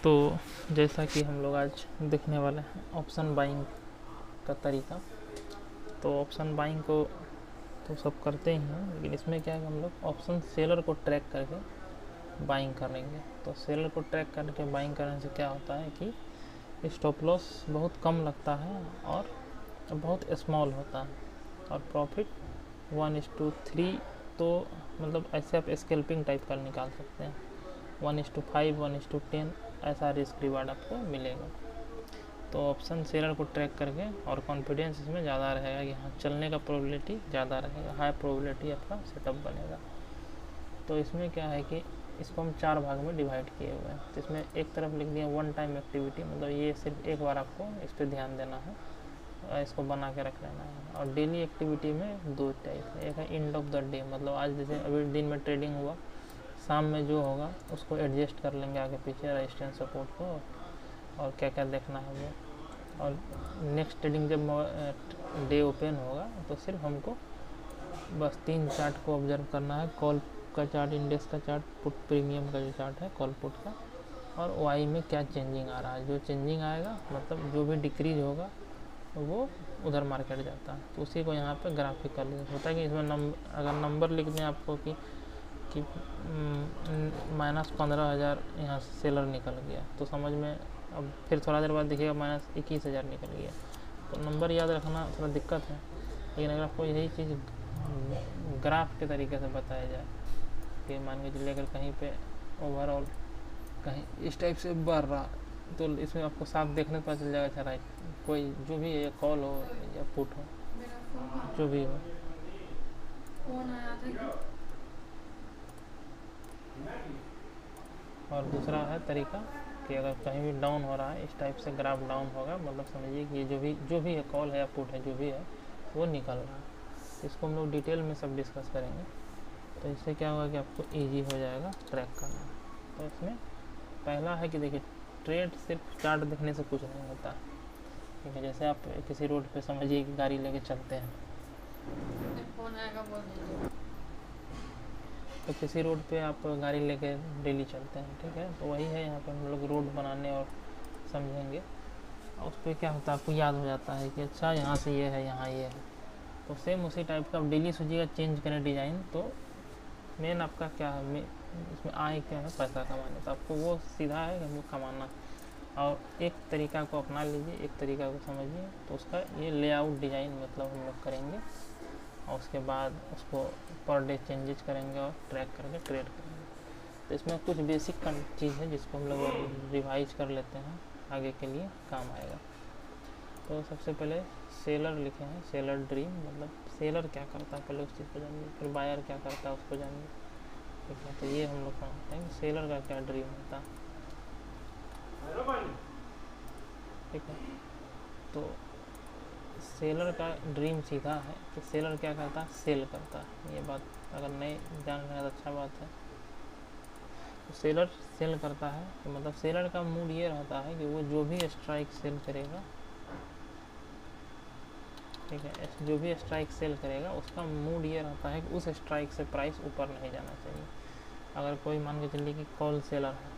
तो जैसा कि हम लोग आज देखने वाले हैं ऑप्शन बाइंग का तरीका। तो ऑप्शन बाइंग को तो सब करते ही हैं, लेकिन इसमें क्या है कि हम लोग ऑप्शन सेलर को ट्रैक करके बाइंग करेंगे। तो सेलर को ट्रैक करके बाइंग करने से क्या होता है कि स्टॉप लॉस बहुत कम लगता है और बहुत स्मॉल होता है और प्रॉफिट 1:3। तो मतलब ऐसे आप स्कैल्पिंग टाइप का निकाल सकते हैं। 1:5, 1:10 ऐसा रिस्क रिवार्ड आपको मिलेगा। तो ऑप्शन सेलर को ट्रैक करके और कॉन्फिडेंस इसमें ज़्यादा रहेगा कि हाँ चलने का प्रोबेबिलिटी ज़्यादा रहेगा, हाई प्रोबेबिलिटी आपका सेटअप बनेगा। तो इसमें क्या है कि इसको हम 4 भाग में डिवाइड किए हुए हैं। तो इसमें एक तरफ लिख दिया वन टाइम एक्टिविटी, मतलब ये सिर्फ एक बार आपको इस पर ध्यान देना है, इसको बना के रख लेना है। और डेली एक्टिविटी में 2 टाइप है। एक है एंड ऑफ द डे, मतलब आज जैसे अभी दिन में ट्रेडिंग हुआ, शाम में जो होगा उसको एडजस्ट कर लेंगे आगे पीछे रेजिस्टेंस सपोर्ट को और क्या क्या देखना है वो। और नेक्स्ट ट्रेडिंग जब डे ओपन होगा तो सिर्फ हमको बस 3 चार्ट को ऑब्जर्व करना है। कॉल का चार्ट, इंडेक्स का चार्ट, पुट प्रीमियम का जो चार्ट है कॉल पुट का, और वाई में क्या चेंजिंग आ रहा है। जो चेंजिंग आएगा मतलब जो भी डिक्रीज होगा वो उधर मार्केट जाता है। तो उसी को यहाँ पे ग्राफिक कर लिया होता है कि इसमें अगर नंबर लिख दें आपको कि -15,000 यहाँ से सेलर निकल गया, तो समझ में अब फिर थोड़ा देर बाद देखिएगा -21,000 निकल गया। तो नंबर याद रखना थोड़ा दिक्कत है, लेकिन अगर आपको यही चीज़ ग्राफ के तरीके से बताया जाए कि मान के चलिए अगर कहीं पे ओवरऑल कहीं इस टाइप से बढ़ रहा, तो इसमें आपको साफ देखने पता चल जाएगा। अच्छा राइट, कोई जो भी है कॉल हो या पुट हो, जो भी हो। फोन आया था। और दूसरा है तरीका कि अगर कहीं भी डाउन हो रहा है इस टाइप से ग्राफ डाउन होगा, मतलब समझिए कि ये जो भी है कॉल है या पुट है जो भी है वो निकल रहा है। इसको हम लोग डिटेल में सब डिस्कस करेंगे। तो इससे क्या होगा कि आपको इजी हो जाएगा ट्रैक करना। तो इसमें पहला है कि देखिए ट्रेड सिर्फ चार्ट देखने से कुछ नहीं होता, ठीक है। जैसे आप किसी रोड पे समझिए कि गाड़ी लेके चलते हैं, फोन आएगा बोल दीजिए। तो किसी रोड पे आप गाड़ी लेके डेली चलते हैं, ठीक है। तो वही है यहाँ पे हम लोग रोड बनाने और समझेंगे। और उस पर क्या होता है आपको याद हो जाता है कि अच्छा यहाँ से ये है, यहाँ ये है। तो सेम उसी टाइप का आप डेली सोचिएगा चेंज करें डिज़ाइन। तो मेन आपका क्या है, इसमें आय क्या है, पैसा कमाने। तो आपको वो सीधा है कि हमको कमाना। और एक तरीका को अपना लीजिए, एक तरीका को समझिए। तो उसका ये लेआउट डिज़ाइन मतलब हम लोग करेंगे और उसके बाद उसको पर डे चेंजेस करेंगे और ट्रैक करके ट्रेड करेंगे। तो इसमें कुछ बेसिक चीज़ है जिसको हम लोग रिवाइज कर लेते हैं, आगे के लिए काम आएगा। तो सबसे पहले सेलर लिखे हैं, सेलर ड्रीम, मतलब सेलर क्या करता है पहले उस चीज़ को जानिए, फिर बायर क्या करता है उसको जानिए, ठीक है। तो ये हम लोग समझते हैं सेलर का क्या ड्रीम होता है, ठीक है। तो सेलर का ड्रीम सीधा है कि सेलर क्या करता है, सेल करता है। ये बात अगर नहीं जान रहे हैं तो अच्छा बात है। तो सेलर सेल करता है, तो मतलब सेलर का मूड ये रहता है कि वो जो भी स्ट्राइक सेल करेगा, ठीक है, जो भी स्ट्राइक सेल करेगा उसका मूड ये रहता है कि उस स्ट्राइक से प्राइस ऊपर नहीं जाना चाहिए। अगर कोई मान के चलिए कि कॉल सेलर है,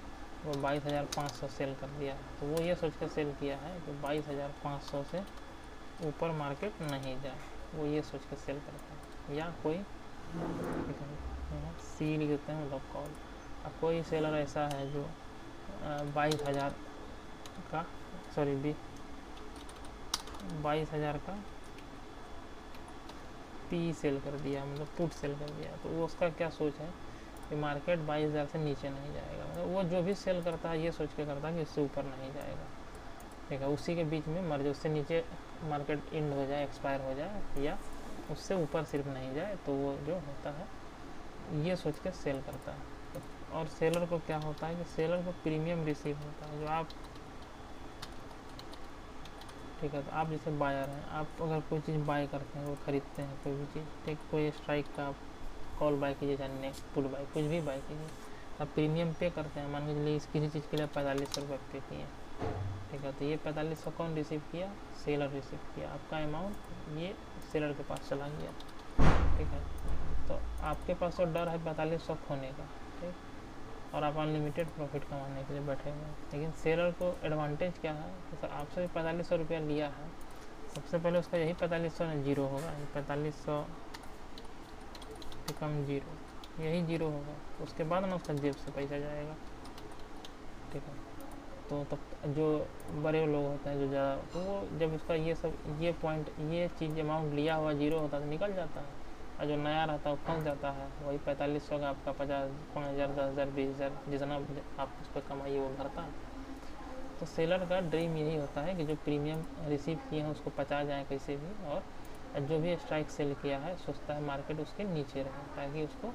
वो 22,500 सेल कर दिया है, तो वो ये सोच कर सेल किया है कि 22,500 से ऊपर मार्केट नहीं जाए, वो ये सोच कर सेल करता है। या कोई सी लिख देते हैं मतलब कॉल। अब कोई सेलर ऐसा है जो 22,000 का 22,000 का पी सेल कर दिया, मतलब पुट सेल कर दिया। तो वो उसका क्या सोच है कि मार्केट 22,000 से नीचे नहीं जाएगा। मतलब वो जो भी सेल करता है ये सोच के करता है कि इससे ऊपर नहीं जाएगा, ठीक है। उसी के बीच में मर जाए, उससे नीचे मार्केट एंड हो जाए, एक्सपायर हो जाए, या उससे ऊपर सिर्फ नहीं जाए, तो वो जो होता है ये सोच के सेल करता है। और सेलर को क्या होता है कि सेलर को प्रीमियम रिसीव होता है। जो आप, ठीक है, तो आप जैसे बायर हैं, आप अगर कोई चीज़ बाय करते हैं, वो खरीदते हैं कोई भी चीज़, ठीक, कोई स्ट्राइक का आप कॉल बाय कीजिए, चाहे नेक्स्ट पुट बाय, कुछ भी बाय कीजिए, आप प्रीमियम पे करते हैं। मान के चलिए किसी चीज़ के लिए 4500 रुपये पे किए, ठीक है। तो ये 4500 कौन रिसीव किया, सेलर रिसीव किया। आपका अमाउंट ये सेलर के पास चला गया, ठीक है। तो आपके पास तो डर है 4500 खोने का, ठीक। और आप अनलिमिटेड प्रॉफिट कमाने के लिए बैठे हुए हैं। लेकिन सेलर को एडवांटेज क्या है कि सर आपसे 4500 रुपया लिया है, सबसे पहले उसका यही 4500 में जीरो होगा, 4500 से कम जीरो, यही जीरो होगा, उसके बाद ना उसका जेब से पैसा जाएगा, ठीक है। तो तब जो बड़े लोग होते हैं जो ज़्यादा, तो वो जब उसका ये सब ये पॉइंट ये चीज़ अमाउंट लिया हुआ जीरो होता है तो निकल जाता है, और जो नया रहता है वो फंस जाता है। वही 4500 का आपका 50 5000 10,000 20,000 जितना आप उस पर कमाइए वो भरता है। तो सेलर का ड्रीम यही होता है कि जो प्रीमियम रिसीव किए हैं उसको पचा जाए कैसे भी, और जो भी स्ट्राइक सेल किया है सोचता है मार्केट उसके नीचे रहे, ताकि उसको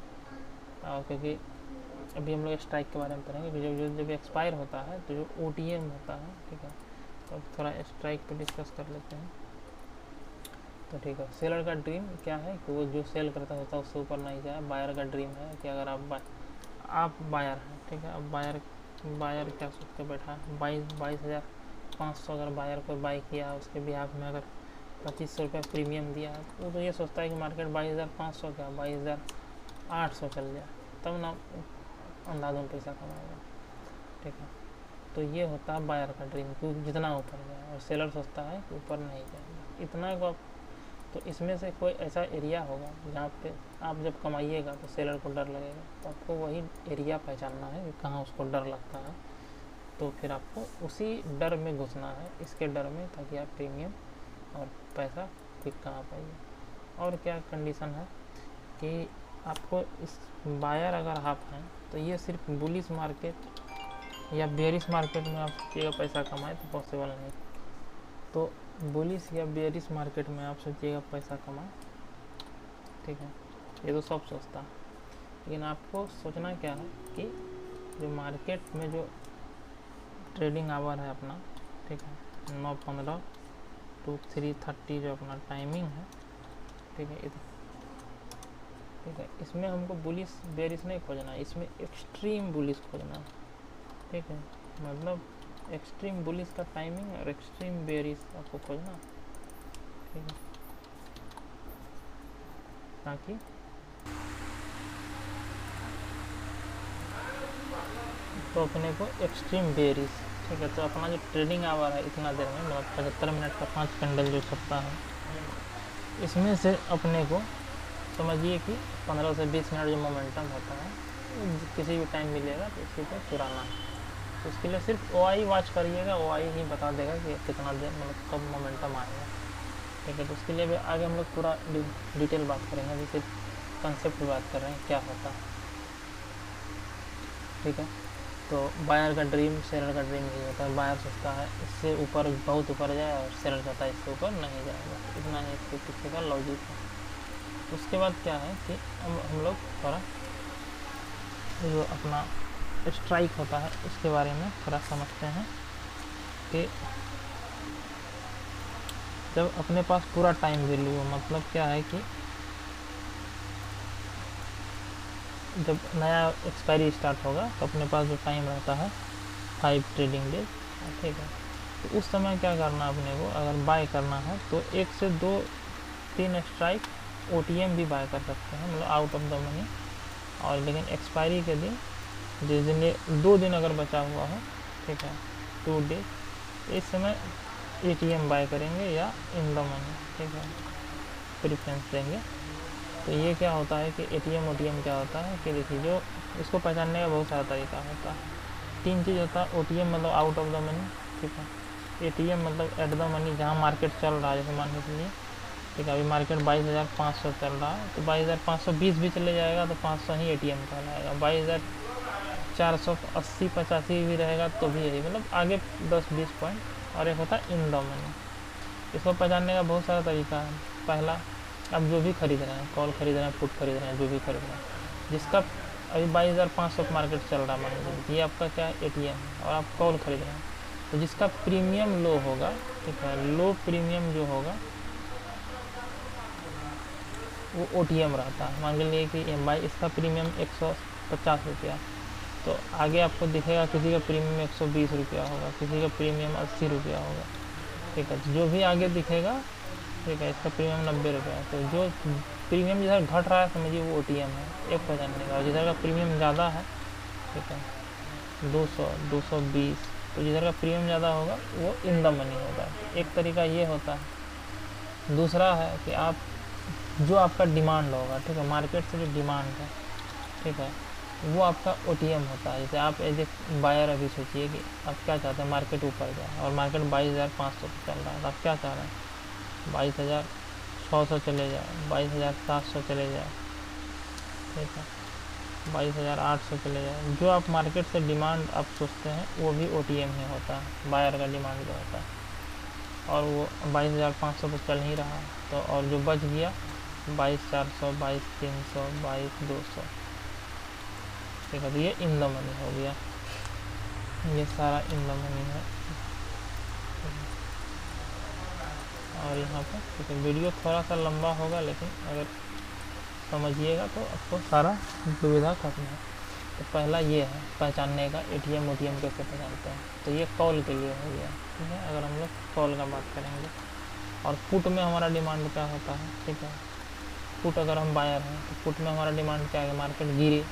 क्योंकि अभी हम लोग स्ट्राइक के बारे में पढ़ेंगे कि जब एक्सपायर होता है तो जो OTM होता है, ठीक है। तो अब थोड़ा स्ट्राइक पे डिस्कस कर लेते हैं। तो ठीक है, सेलर का ड्रीम क्या है कि वो जो सेल करता होता है उससे ऊपर नहीं जाए। बायर का ड्रीम है कि अगर आप बायर हैं, ठीक है। अब बायर क्या सोच के बैठा है, 22,500 अगर बायर को बाई किया, उसके बिहाफ में अगर 2500 रुपया प्रीमियम दिया है, वो तो ये सोचता है कि मार्केट 22,500 क्या 22,800 चल जाए, तब ना अंधाधुन पैसा कमाएगा, ठीक है। तो ये होता है बायर का ड्रीम कि जितना ऊपर जाए, और सेलर सोचता है कि ऊपर नहीं जाएगा इतना को। तो इसमें से कोई ऐसा एरिया होगा जहाँ पे आप जब कमाइएगा तो सेलर को डर लगेगा, तो आपको वही एरिया पहचानना है कि कहाँ उसको डर लगता है, तो फिर आपको उसी डर में घुसना है, इसके डर में, ताकि आप प्रीमियम और पैसा क्विक कमा पाइए। और क्या कंडीशन है कि आपको इस बायर अगर आप हैं तो ये सिर्फ बुलिश मार्केट या बेरिश मार्केट में आप सोचिएगा पैसा कमाए तो पॉसिबल नहीं। तो बुलिश या बेरिश मार्केट में आप सोचिएगा पैसा कमाए, ठीक है, ये तो सब सोचता है। लेकिन आपको सोचना क्या है कि जो मार्केट में जो ट्रेडिंग आवर है अपना, ठीक है, 9:15 to 3:30 जो अपना टाइमिंग है, ठीक है, ठीक है। इसमें हमको बुलिश बेरिश नहीं खोजना है, इसमें एक्सट्रीम बुलिश खोजना है, ठीक है। मतलब एक्सट्रीम बुलिश का टाइमिंग और एक्सट्रीम बेरिश आपको खोजना, ठीक है, ताकि तो अपने को एक्सट्रीम बेरिश, ठीक है। तो अपना जो ट्रेडिंग आवर है इतना देर में, मतलब 75 मिनट का 5 कैंडल जो छपता है, इसमें से अपने को समझिए कि 15 से 20 मिनट जो मोमेंटम होता है किसी भी टाइम मिलेगा तो इसी को चुराना है। तो उसके लिए सिर्फ OI वॉच करिएगा, OI ही बता देगा कि कितना देर मतलब कब मोमेंटम आएगा, ठीक है। तो उसके लिए भी आगे हम लोग पूरा डिटेल बात करेंगे, अभी सिर्फ कंसेप्ट बात कर रहे हैं क्या होता है, ठीक है। तो बायर का ड्रीम सेलर का ड्रीम यही होता है, बायर सोचता है इससे ऊपर बहुत ऊपर जाए और सेलर चाहता है इससे ऊपर नहीं जाएगा, इतना ही इसके पीछे का लॉजिक है। उसके बाद क्या है कि अब हम लोग थोड़ा जो अपना स्ट्राइक होता है उसके बारे में थोड़ा समझते हैं कि जब अपने पास पूरा टाइम वैल्यू हो, मतलब क्या है कि जब नया एक्सपायरी स्टार्ट होगा तो अपने पास जो टाइम रहता है 5 ट्रेडिंग डेज, ठीक है। तो उस समय क्या करना अपने को, अगर बाय करना है तो 1 से 2-3 स्ट्राइक OTM भी बाय कर सकते हैं, मतलब आउट ऑफ द मनी। और लेकिन एक्सपायरी के दिन जिस दिन 2 दिन अगर बचा हुआ हो, ठीक है, 2 डेज, इस समय ATM बाय करेंगे या इन द मनी, ठीक है, प्रेफरेंस देंगे। तो ये क्या होता है कि ATM OTM क्या होता है कि देखिए, जो इसको पहचानने का बहुत सारा तरीका होता है। 3 चीज़ होता है, OTM मतलब आउट ऑफ द मनी, ठीक है, ATM मतलब एट द मनी, जहाँ मार्केट चल रहा है, जैसे मान के चलिए, ठीक है, अभी मार्केट 22,500 चल रहा है, तो 22,520 भी चले जाएगा तो 500 ही ATM कहलाएगा, 22,480-85 भी रहेगा तो भी यही, मतलब आगे 10-20 पॉइंट। और एक होता है इन द मनी, इसको पहचानने का बहुत सारा तरीका है। पहला, आप जो भी खरीद रहे हैं, कॉल खरीद रहे हैं, पुट खरीद रहे हैं, जो भी खरीद रहे हैं, जिसका अभी 22,500 मार्केट चल रहा है, मान लीजिए ये आपका क्या है ATM, और आप कॉल खरीद रहे हैं, तो जिसका प्रीमियम लो होगा, ठीक है, लो प्रीमियम जो होगा वो OTM रहता है। मान लीजिए कि इसका प्रीमियम 150 रुपया, तो आगे आपको दिखेगा किसी का प्रीमियम 120 रुपया होगा, किसी का प्रीमियम 80 रुपया होगा, ठीक है। जो भी आगे दिखेगा, ठीक है, इसका प्रीमियम 90 रुपया। तो जो प्रीमियम जिधर घट रहा है समझिए वो OTM है, एक पहचानने का। और जिधर का प्रीमियम ज़्यादा है ठीक है। 200, 220, तो जिधर का प्रीमियम ज़्यादा होगा वो इन द मनी होगा। एक तरीका ये होता है। दूसरा है कि आप जो आपका डिमांड होगा, ठीक है, मार्केट से जो डिमांड है, ठीक है, वो आपका OTM होता है। जैसे आप एज ए बायर अभी सोचिए कि आप क्या चाहते हैं, मार्केट ऊपर जाए और मार्केट 22,500 पे चल रहा है, तो आप क्या चाह रहे हैं, 22,600 चले जाए, 22,700 चले जाए, ठीक है, 22,800 चले जाए। जो आप मार्केट से डिमांड आप सोचते हैं वो भी OTM ही होता है, बायर का डिमांड जो होता है। और वो 22,500 पे चल ही रहा, तो और जो बच गया 22,400, 22,300, 22,200, ठीक है, तो ये इन द मनी हो गया। ये सारा इन द मनी है। और यहाँ पर ठीक है, वीडियो थोड़ा सा लंबा होगा, लेकिन अगर समझिएगा तो आपको सारा दुविधा खत्म है। तो पहला ये है पहचानने का, ATM OTM कैसे पहचानते हैं। तो ये कॉल के लिए हो गया, ठीक है, अगर हम लोग कॉल का बात करेंगे। और पुट में हमारा डिमांड क्या होता है, ठीक है, पुट अगर हम बायर हैं तो पुट में हमारा डिमांड क्या है, मार्केट गिरे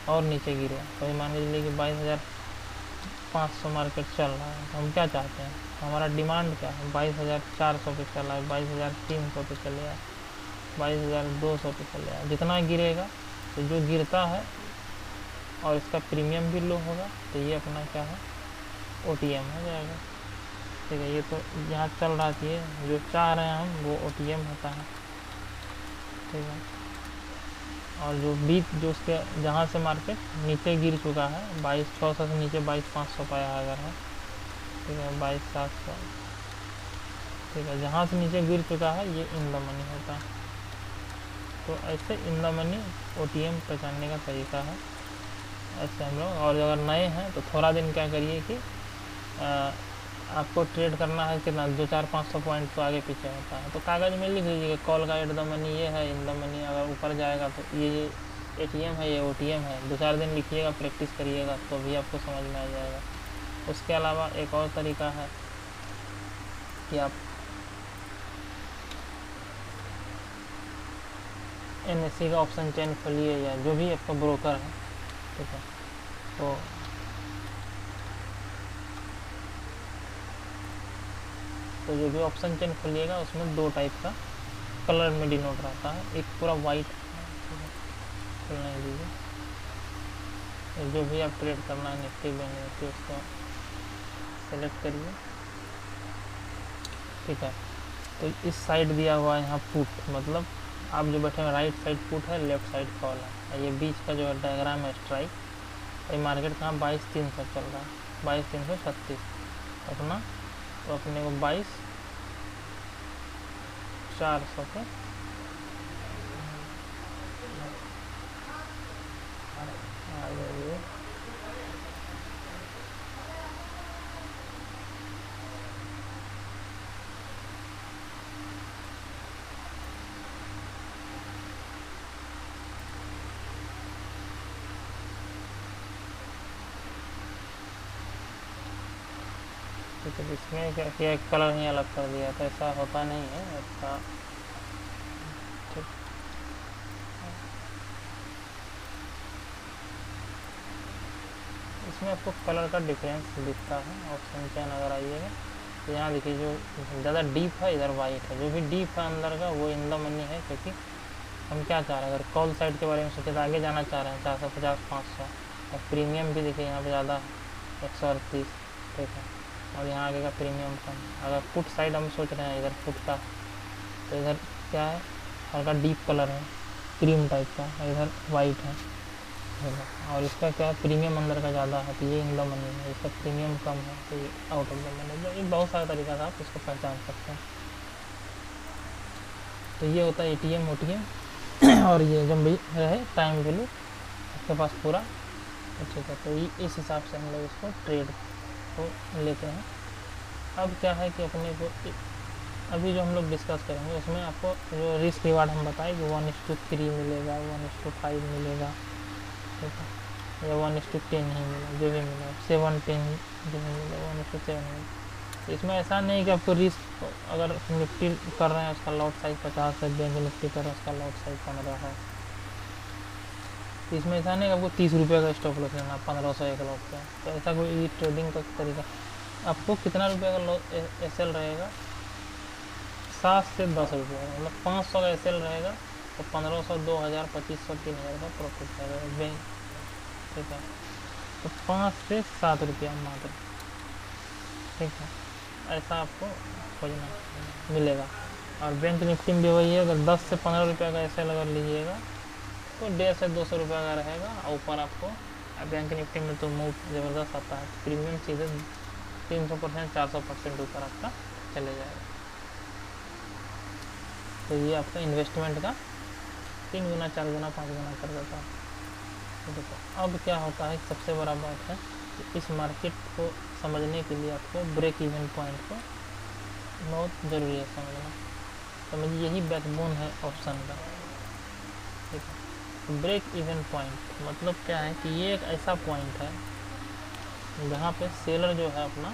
और नीचे गिरे। तो मान के चलिए कि 22,500 मार्केट चल रहा है, तो हम क्या चाहते हैं, हमारा डिमांड क्या है, 22,400 पे चला है, 22,300 पे चले जाए, 22,200 पे चले जाए, जितना गिरेगा। तो जो गिरता है और इसका प्रीमियम भी लो होगा, तो ये अपना क्या है, OTM हो जाएगा, ठीक है। ये तो यहाँ चल रहा थी, जो चाह रहे हैं हम वो OTM होता है, ठीक है। और जो बीच जो उसके जहाँ से मार्केट नीचे गिर चुका है, 22,600 से नीचे 22,500 पाया अगर है, ठीक है, 22,700, ठीक है, जहाँ से नीचे गिर चुका है ये इन द मनी होता है। तो ऐसे इन द मनी OTM पहचानने का तरीका है, ऐसे हम लोग। और अगर नए हैं तो थोड़ा दिन क्या करिए कि आपको ट्रेड करना है कितना, 200-400-500 पॉइंट तो आगे पीछे होता है, तो कागज़ में लिख लीजिएगा कॉल का एट द मनी ये है, इन द मनी अगर ऊपर जाएगा तो ये ATM है, ये OTM है। 2-4 दिन लिखिएगा, प्रैक्टिस करिएगा, तो भी आपको समझ में आ जाएगा। उसके अलावा एक और तरीका है कि आप NSE का ऑप्शन चेन खोलिए, या जो भी आपका ब्रोकर है, ठीक है, तो जो भी ऑप्शन चेन खोलिएगा उसमें 2 टाइप का कलर में डिनोट रहता है। एक पूरा वाइट, खोलने दीजिए, जो भी आप ट्रेड करना है निफ्टी बैंक निफ्टी उसको सेलेक्ट करिए, ठीक है। तो इस साइड दिया हुआ है यहाँ पुट, मतलब आप जो बैठे हैं राइट साइड पुट है, लेफ्ट साइड कॉल है। ये बीच का जो डायग्राम है स्ट्राइक, ये मार्केट कहाँ 22,300 चल रहा है, 22,336 अपना, तो अपने को 22,400 पे आ जाइए। ठीक है, इसमें क्या किया, कलर ही अलग कर दिया, तो ऐसा होता नहीं है ऐसा, ठीक। इसमें आपको कलर का डिफरेंस दिखता है। ऑप्शन चेन अगर आइएगा तो यहाँ देखिए, जो ज़्यादा डीप है इधर वाइट है, जो भी डीप है अंदर का वो इन द मनी है, क्योंकि हम क्या चाह रहे हैं, अगर कॉल साइड के बारे में सोचे तो आगे जाना चाह रहे हैं 450-500, और प्रीमियम भी देखिए यहाँ पे ज़्यादा 138, ठीक है, और यहाँ आगे का प्रीमियम कम। अगर पुट साइड हम सोच रहे हैं इधर पुट का, तो इधर क्या है, हल्का डीप कलर है, क्रीम टाइप का, इधर वाइट है, ठीक है, और इसका क्या है, प्रीमियम अंदर का ज़्यादा है, तो ये इन द मनी है, इसका प्रीमियम कम है, तो ये आउट ऑफ द मनी। ये बहुत सारा तरीका था, आप इसको पहचान सकते हैं। तो ये होता है ATM OTM और ये जब भी रहे टाइम वैल्यू आपके पास पूरा, ठीक है। तो इस हिसाब से हम लोग इसको ट्रेड को लेते हैं। अब क्या है कि अपने को अभी जो हम लोग डिस्कस करेंगे उसमें आपको जो रिस्क रिवार्ड हम बताए कि 1:3 मिलेगा, 1:5 मिलेगा, ठीक है, या 1:10 नहीं मिला, जो भी मिला 7:10 जो भी मिला 1:7 मिला। तो इसमें ऐसा नहीं कि आपको रिस्क, अगर निफ्टी कर रहे हैं उसका लॉट साइज 50 है, बैंक निफ्टी कर रहे हैं उसका लॉट साइज 15 है, इसमें ऐसा नहीं कि आपको 30 रुपये का स्टॉप लॉस लेना 1500 एक लॉट का, तो ऐसा कोई ट्रेडिंग का तरीका। आपको कितना रुपये का एस एल रहेगा, 7 से 10 रुपये, मतलब 500 का एस एल रहेगा तो 1500, 2000, 2500, 3000 का प्रॉफिट रहेगा बैंक, ठीक है। तो 5 से 7 रुपया मात्र, ठीक है, ऐसा आपको खोजना मिलेगा। और बैंक निफ्टी में भी वही है, अगर 10 से 15 रुपये का एस एल अगर लीजिएगा तो 150 से 200 रुपये का रहेगा, और ऊपर आपको बैंक निफ्टी में तो मूव ज़बरदस्त आता है, प्रीमियम सीधे 300%, 400% ऊपर आपका चले जाएगा। तो ये आपका इन्वेस्टमेंट का 3 गुना, 4 गुना, 5 गुना कर देता है। तो अब क्या होता है, सबसे बड़ा बात है कि इस मार्केट को समझने के लिए आपको ब्रेक इवन पॉइंट को बहुत ज़रूरी है समझना। समझिए यही बैकबोन है ऑप्शन का, ठीक है। ब्रेक इवन पॉइंट मतलब क्या है कि ये एक ऐसा पॉइंट है जहाँ पे सेलर जो है अपना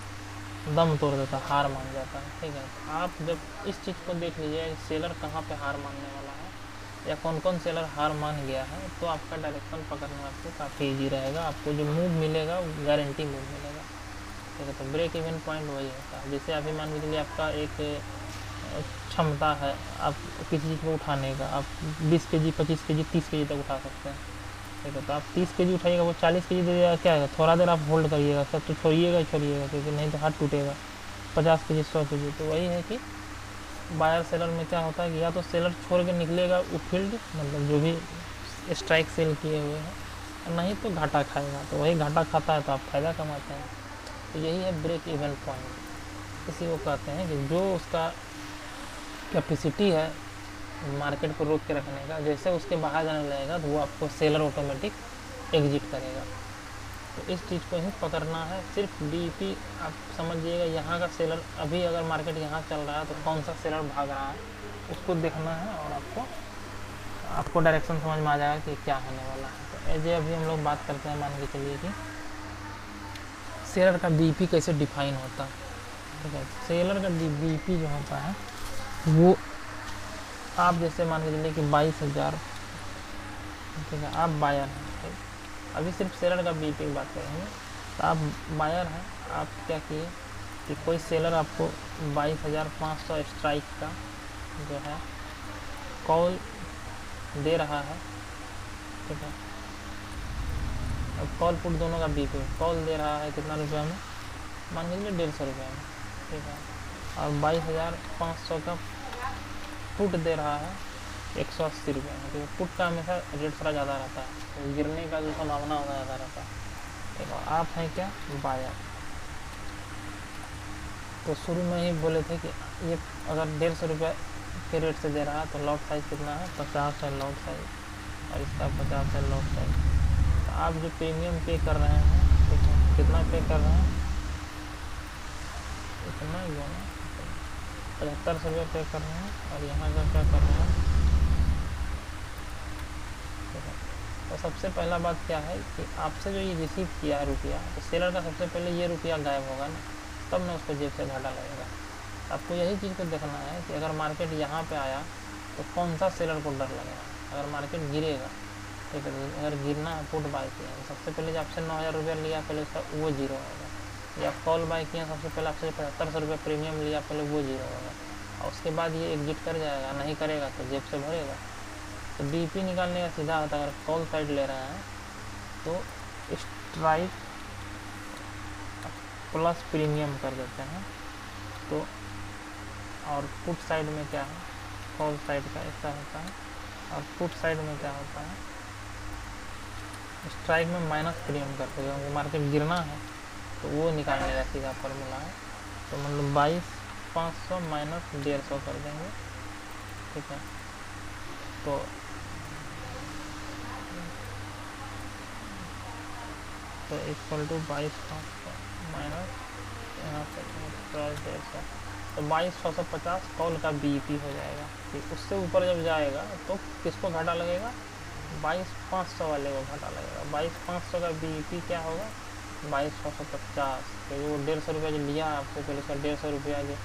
दम तोड़ देता है, हार मान जाता है, ठीक है। आप जब इस चीज़ को देख लीजिए सेलर कहाँ पे हार मानने वाला है या कौन कौन सेलर हार मान गया है, तो आपका डायरेक्शन पकड़ना आपको काफ़ी इजी रहेगा, आपको जो मूव मिलेगा वो गारंटी मूव मिलेगा, ठीक है। तो ब्रेक इवन पॉइंट वही होता है। जैसे अभी मान लीजिए आपका एक क्षमता है आप किसी चीज़ को उठाने का, आप 20 kg, 25 kg, 30 kg तक उठा सकते हैं, ठीक है। तो आप 30 kg उठाइएगा, वो 40 kg दे देगा, क्या है, थोड़ा देर आप होल्ड करिएगा, सब तो छोड़िएगा ही छोड़िएगा, क्योंकि नहीं तो हाथ टूटेगा। 50 kg, 100 kg, तो वही है कि बायर सेलर में क्या होता है कि या तो सेलर छोड़ के निकलेगा वो फील्ड, मतलब जो भी स्ट्राइक सेल किए हुए हैं, नहीं तो घाटा खाएगा, तो वही घाटा खाता है तो आप फायदा कमाते हैं। तो यही है ब्रेक इवन पॉइंट, इसी को कहते हैं कि जो उसका कैपेसिटी है मार्केट को रोक के रखने का, जैसे उसके बाहर जाने लगेगा तो वो आपको सेलर ऑटोमेटिक एग्जिट करेगा। तो इस चीज़ को ही पकड़ना है। सिर्फ डीपी आप समझिएगा, यहाँ का सेलर अभी अगर मार्केट यहाँ चल रहा है तो कौन सा सेलर भाग रहा है उसको देखना है, और आपको डायरेक्शन समझ में आ जाएगा कि क्या होने वाला है। तो ऐसे अभी हम लोग बात करते हैं, मान के चलिए कि सेलर का डीपी कैसे डिफाइन होता है, ठीक है। सेलर का डीपी जो होता है वो आप जैसे मान के चलिए कि 22,000, ठीक है, आप बायर हैं, ठीक। अभी सिर्फ सेलर का बीपी की बात करेंगे, तो आप बायर हैं, आप क्या किए कि कोई सेलर आपको 22,500 स्ट्राइक का जो है कॉल दे रहा है, ठीक है। अब कॉल पुट दोनों का बीपी, कॉल दे रहा है कितना रुपये में, मान के चलिए 150 रुपये में, ठीक है। और 22,500 का पुट दे रहा है 180 रुपये में, ठीक है। पुट का हमेशा रेट थोड़ा ज़्यादा रहता है, तो गिरने का जो संभावना होता ज़्यादा रहता है, ठीक है। आप हैं क्या, बायर। तो शुरू में ही बोले थे कि ये अगर 150 रुपये के रेट से दे रहा है तो लॉट साइज़ कितना है, 50 है लॉट साइज़, और इसका 50 है लॉट साइज़। तो आप जो प्रीमियम पे कर रहे हैं, ठीक है, कितना पे कर रहे हैं, इतना ही होना 75 रुपये पे कर रहे हैं, और यहाँ का क्या कर रहे हैं, ठीक है। तो सबसे पहला बात क्या है कि आपसे जो ये रिसीव किया है रुपया, तो सेलर का सबसे पहले ये रुपया गायब होगा ना, तब ना उसको जेब से घाटा लगेगा। आपको यही चीज़ को देखना है कि अगर मार्केट यहाँ पे आया तो कौन सा सेलर को डर लगेगा। अगर मार्केट गिरेगा, ठीक है, अगर गिरना है पुट बाय किया, सबसे पहले जो आपसे 9,000 रुपया लिया पहले उसका वो जीरो होगा, या कॉल बाय किया सबसे पहले आपसे 7500 रुपये प्रीमियम लिया पहले वो जीरो होगा, और उसके बाद ये एग्जिट कर जाएगा, नहीं करेगा तो जेब से भरेगा। तो डीपी निकालने का सीधा होता है, अगर कॉल साइड ले रहे हैं तो स्ट्राइक प्लस प्रीमियम कर देते हैं, तो और पुट साइड में क्या है, कॉल साइड का ऐसा होता है, और पुट साइड में क्या होता है, स्ट्राइक में माइनस प्रीमियम करते हैं, क्योंकि मार्केट गिरना है तो वो निकालने का सीधा फॉर्मूला है। तो मतलब 22,500 माइनस 150 कर देंगे, ठीक है। तो इक्वल टू 22,500 माइनस यहाँ पर 150, तो 22,650 कॉल का बीईपी हो जाएगा, ठीक। उससे ऊपर जब जाएगा तो किसको घाटा लगेगा, 22,500 वाले को घाटा लगेगा। 22,500 का बीईपी क्या होगा, 22,650, तो वो 150 रुपया जो लिया है आपसे पहले, उसका 150 रुपया जो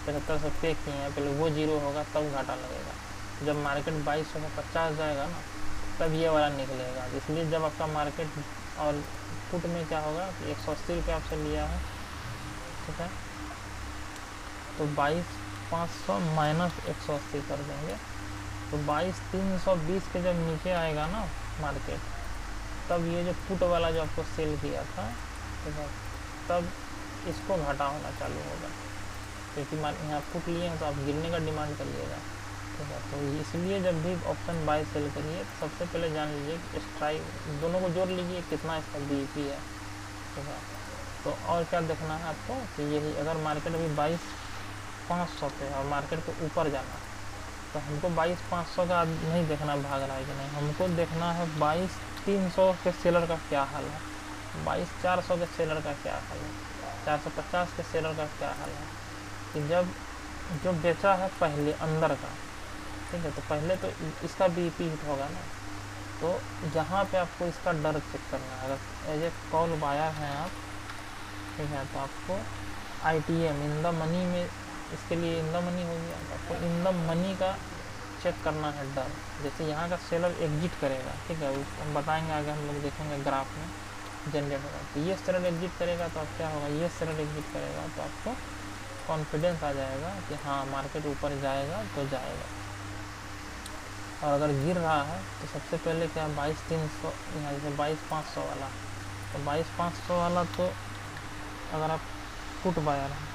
7500 पे किए हैं पहले वो जीरो होगा, तब घाटा लगेगा। जब मार्केट 2250 जाएगा ना, तब ये वाला निकलेगा। इसलिए जब आपका मार्केट और पुट में क्या होगा कि 180 रुपये आपसे लिया है, ठीक है, तो 22,500 माइनस 180 कर देंगे, तो 22,320 के जब नीचे आएगा ना मार्केट, तब ये जो पुट वाला जो आपको सेल किया था, ठीक है, तब इसको घाटा होना चालू होगा, क्योंकि यहाँ पुट लिए हैं तो आप गिरने का डिमांड करिएगा, ठीक है। तो इसलिए जब भी ऑप्शन बाय सेल करिए तो सबसे पहले जान लीजिए कि स्ट्राइक दोनों को जोड़ लीजिए कितना इसका BEP है, ठीक है। तो और क्या देखना है आपको कि यही अगर मार्केट अभी 22,500 पे है और मार्केट को ऊपर जाना, तो हमको 22,500 का नहीं देखना भाग रहा है कि नहीं, हमको देखना है 22,300 के सेलर का क्या हाल है, 22,400 के सेलर का क्या हाल है, 450 के सेलर का क्या हाल है, कि जब जो बेचा है पहले अंदर का, ठीक है, तो पहले तो इसका BEP हिट होगा ना, तो जहाँ पे आपको इसका डर चेक करना है, अगर एज ए कॉल बायर हैं आप, ठीक है, तो आपको ITM इन द मनी में, इसके लिए इन द मनी हो गया, तो आपको इन द मनी का चेक करना है डर। जैसे यहाँ का सेलर एग्जिट करेगा, ठीक है, हम बताएंगे आगे, हम लोग देखेंगे ग्राफ में जनरेट होगा, तो ये सेलर एग्जिट करेगा तो आप क्या होगा, ये सेलर एग्जिट करेगा तो आपको कॉन्फिडेंस आ जाएगा कि हाँ मार्केट ऊपर जाएगा तो जाएगा। और अगर गिर रहा है तो सबसे पहले क्या 22,300, यहाँ जैसे 22,500 वाला, तो 22,500 वाला तो अगर आप पुट बायर हैं,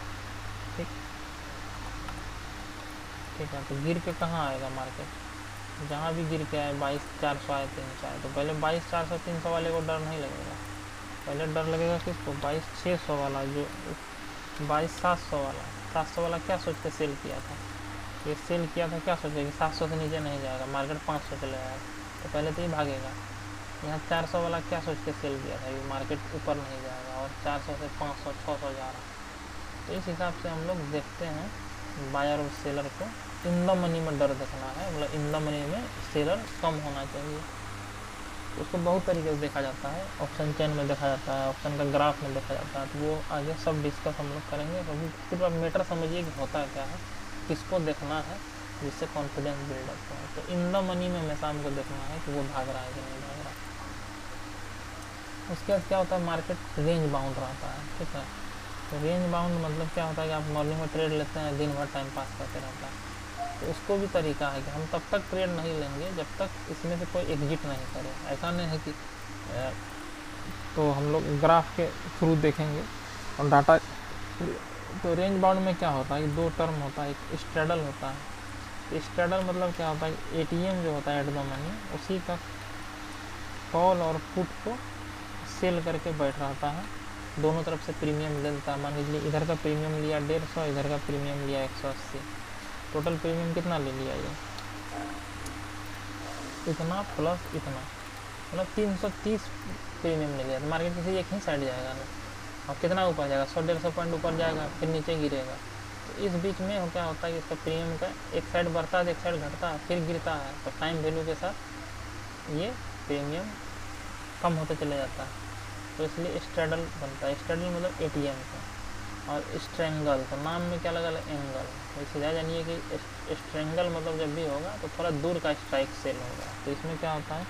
ठीक है, तो गिर के कहाँ आएगा मार्केट, जहाँ भी गिर के आए 22,400 आए 300 आए, तो पहले 22,400 300 वाले को डर नहीं लगेगा, पहले डर लगेगा किसको, 22,600 वाला, जो 22,700 वाला, 700 वाला क्या सोच के सेल किया था, ये सेल किया था क्या सोचे कि 700 से नीचे नहीं जाएगा, मार्केट 500 चले जाएगा, तो पहले तो ये भागेगा। यहाँ 400 वाला क्या सोच के सेल किया था कि मार्केट ऊपर नहीं जाएगा, और 400 से 500 600 जा रहा, तो इस हिसाब से हम लोग देखते हैं बायर और सेलर को इन द मनी में डर देखना है, मतलब इन द मनी में सेलर कम होना चाहिए। तो उसको बहुत तरीके से देखा जाता है, ऑप्शन चेन में देखा जाता है, ऑप्शन का ग्राफ में देखा जाता है, तो वो आगे सब डिस्कस हम लोग करेंगे। तो अभी सिर्फ आप मैटर समझिए कि होता क्या है, किसको देखना है, जिससे कॉन्फिडेंस बिल्डअप हो। तो इन द मनी में हमेशा हमको देखना है कि वो भाग रहा है कि नहीं भाग रहा। उसके बाद क्या होता है, मार्केट रेंज बाउंड रहता है, ठीक है। तो रेंज बाउंड मतलब क्या होता है कि आप मॉर्निंग में ट्रेड लेते हैं, दिन भर टाइम पास करते रहता है, तो उसको भी तरीका है कि हम तब तक ट्रेड नहीं लेंगे जब तक इसमें से कोई एग्जिट नहीं करे। ऐसा नहीं है कि तो हम लोग ग्राफ के थ्रू देखेंगे और डाटा। तो रेंज बाउंड में क्या होता है कि 2 टर्म होता है, एक स्ट्रेडल होता है। स्ट्रेडल मतलब क्या होता है, ATM जो होता है एट द मनी, उसी का कॉल और पुट को सेल करके बैठ रहता है, दोनों तरफ से प्रीमियम ले लेता है। मान लीजिए इधर का प्रीमियम लिया 150, इधर का प्रीमियम लिया 180, टोटल प्रीमियम कितना ले लिया ये, इतना प्लस इतना, मतलब 330 प्रीमियम ले लिया। तो मार्केट किसी एक ही साइड जाएगा ना, और कितना ऊपर जाएगा, 100-150 पॉइंट ऊपर जाएगा, फिर नीचे गिरेगा। तो इस बीच में क्या होता है कि इसका प्रीमियम का एक साइड बढ़ता है, एक साइड घटता है, फिर गिरता है, तो टाइम वैल्यू के साथ ये प्रीमियम कम होते चले जाता है। तो इसलिए स्ट्रेडल बनता है। स्ट्रेडल मतलब ATM का, और स्ट्रेंगल, तो नाम में क्या लगा एंगल, तो सीधा जानिए कि स्ट्रेंगल मतलब जब भी होगा तो थोड़ा दूर का स्ट्राइक सेल होगा। तो इसमें क्या होता है